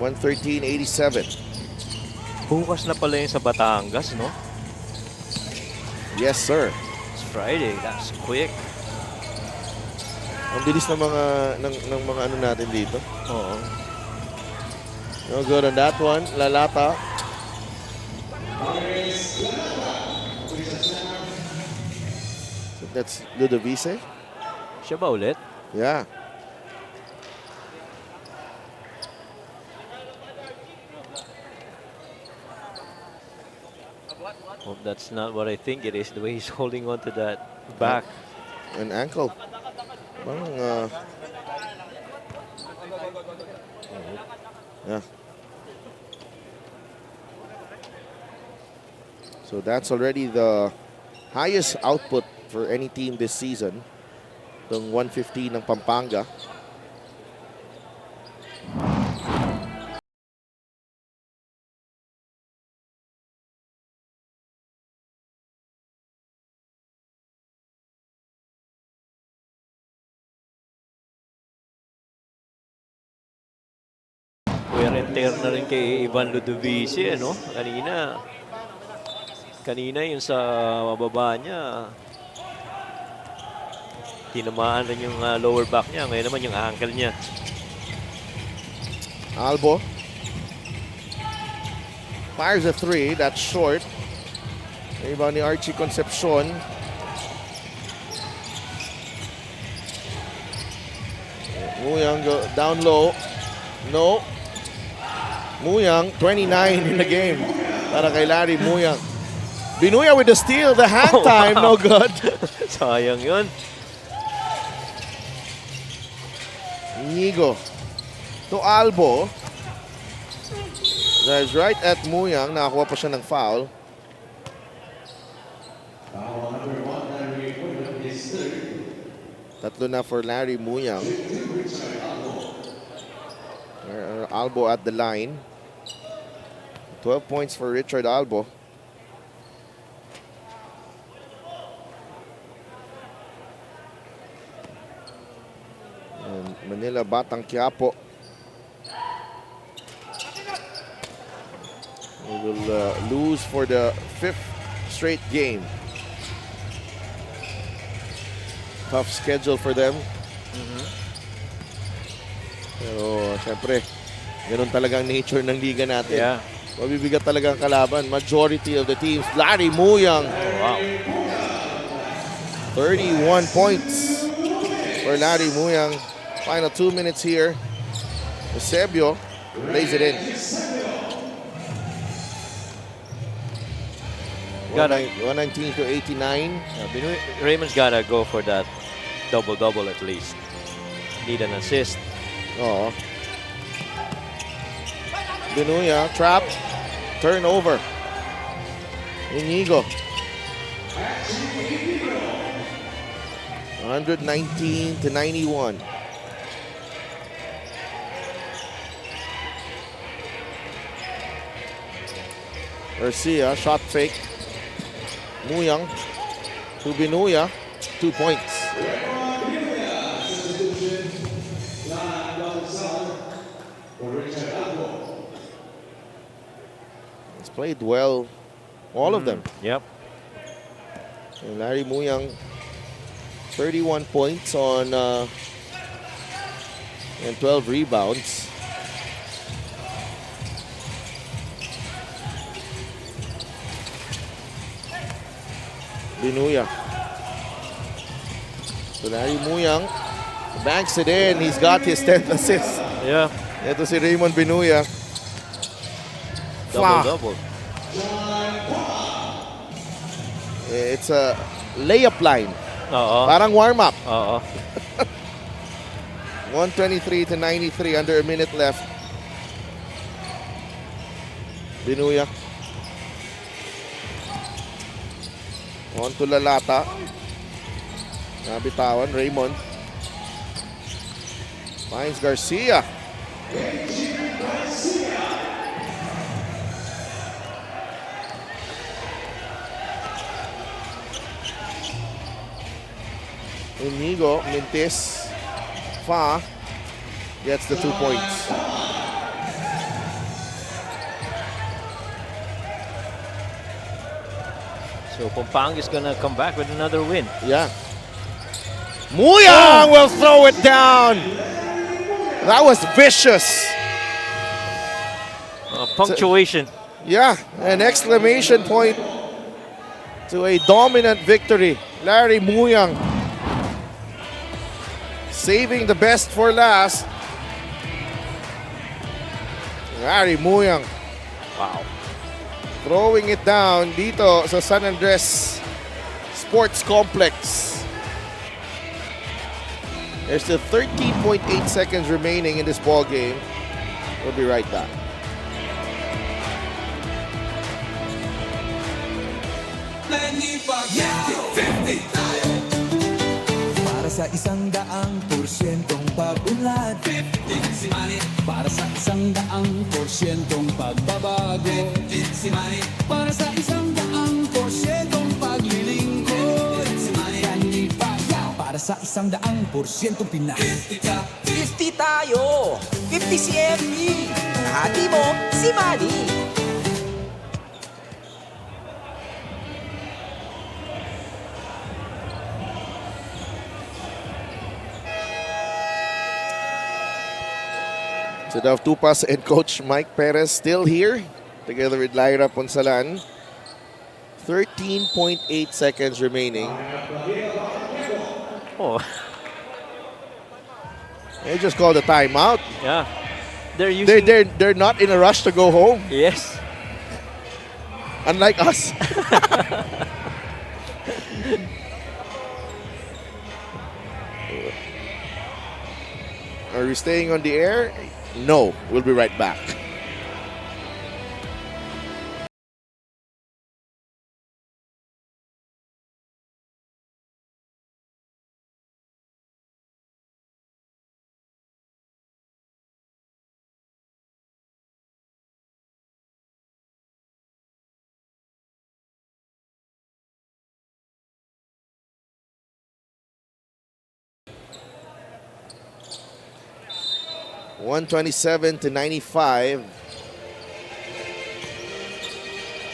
$113.87. Bukas na pala yun sa Batangas, no? Yes, sir. It's Friday. That's quick. Ang bilis ng mga ano natin dito. Oo. No good on that one. Lalata. That's Ludovice. Siya ba ulit? Yeah. Hope that's not what I think it is. The way he's holding on to that back. An ankle. Parang, yeah. So that's already the highest output for any team this season. Itong 115 ng Pampanga. Wear and tear na rin kay Ivan Ludovice, ano? Kanina yung sa mababa niya, tinamaan rin yung lower back niya. Ngayon naman yung ankle niya. Albo fires a three. That's short. Rebound ni Archie Concepcion. Nguyang go down low. No. Muyang, 29 in the game para kay Larry Muyang. Binuya with the steal, the hand time, no good. Sayang yun. Inigo to Albo. That's right at Muyang. Nakakuha pa siya ng foul. Tatlo na for Larry Muyang. Albo at the line. 12 points for Richard Albo. And Manila Batang Quiapo will lose for the 5th straight game. Tough schedule for them. Pero syempre, ganun talagang nature ng liga natin. Yeah. Mabibigat talagang kalaban. Majority of the teams. Larry Muyang. Wow. 31 points for Larry Muyang. Final 2 minutes here. Eusebio lays it in. Gotta, 119 to 89. Raymond's gotta go for that double-double at least. Need an assist. Oo. Binuya, trap, turnover. Inigo. 119 to 91. Garcia, shot fake. Muyang to Binuya, 2 points. It's played well, all of them. Yep. And Larry Muyang, 31 points on and 12 rebounds. Binuya. So Larry Muyang banks it in. He's got his 10th assist. Yeah. Ito si Raymond Binuya. Double-double. It's a layup line. Oo. Parang warm-up. Oo. 123 to 93, under a minute left. Binuya. On to Lalata. Nabitawan, Raymond. Finds Garcia. Inigo, Mintis. Fa gets the 2 points. So Pampanga is gonna come back with another win. Yeah. Muyang will throw it down. That was vicious. Punctuation. Yeah, an exclamation point to a dominant victory. Larry Muyang saving the best for last. Larry Muyang. Wow. Throwing it down dito sa San Andres Sports Complex. There's still 13.8 seconds remaining in this ball game. We'll be right back. Para sa 100% pag-unlad, 15 si Manny. Para sa 100% pagbabago, 15 si Manny. Para sa 100% paglilingkod, 15 si Manny. Para sa 100% Pinas, 50 tayo! 50 si MP! Hati mo, si Manny! Sidav Tupas and Coach Mike Perez still here together with Lyra Ponsalan. 13.8 seconds remaining. Oh. They just called a timeout. Yeah. They're using... They're not in a rush to go home, Yes. unlike us. Are we staying on the air? No. We'll be right back. (127-95).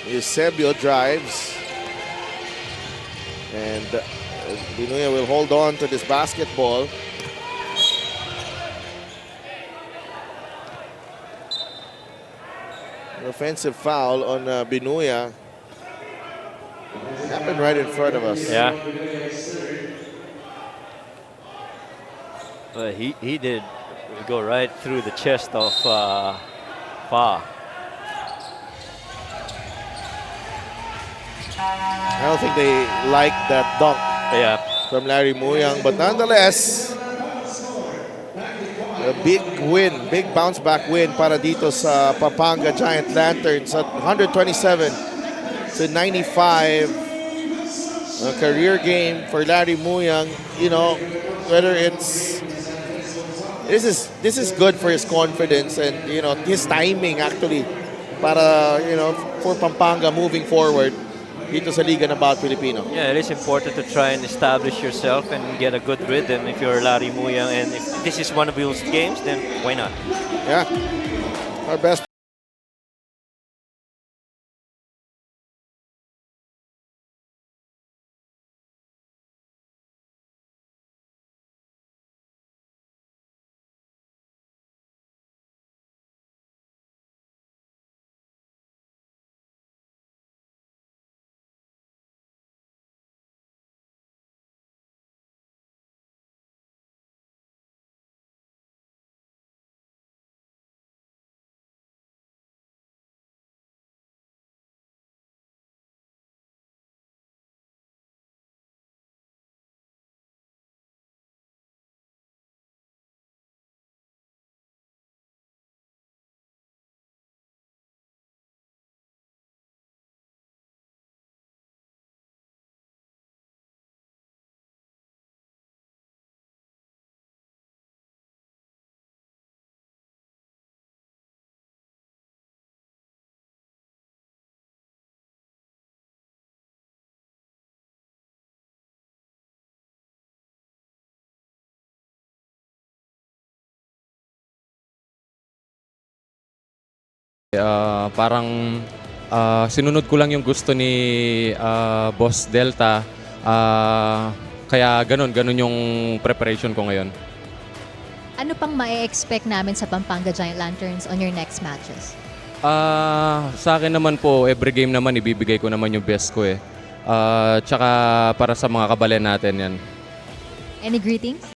Eusebio drives. And Binuya will hold on to this basketball. An offensive foul on Binuya. Happened right in front of us. Yeah. He did go right through the chest of Fa. I don't think they like that dunk Yeah. from Larry Muyang, but nonetheless, a big win, big bounce back win para dito sa Pampanga Giant Lanterns at 127-95. A career game for Larry Muyang. You know, whether it's this is good for his confidence and his timing actually para for Pampanga moving forward dito sa Liga ng Bawat Pilipino. Yeah, it is important to try and establish yourself and get a good rhythm if you're Larry Muyang, and if this is one of those games, then why not? Yeah, our best. Parang sinunod ko lang yung gusto ni Boss Delta. Kaya ganun yung preparation ko ngayon. Ano pang ma-expect namin sa Pampanga Giant Lanterns on your next matches? Sa akin naman po, every game naman ibibigay ko naman yung best ko eh. Tsaka para sa mga kabalan natin yan. Any greetings?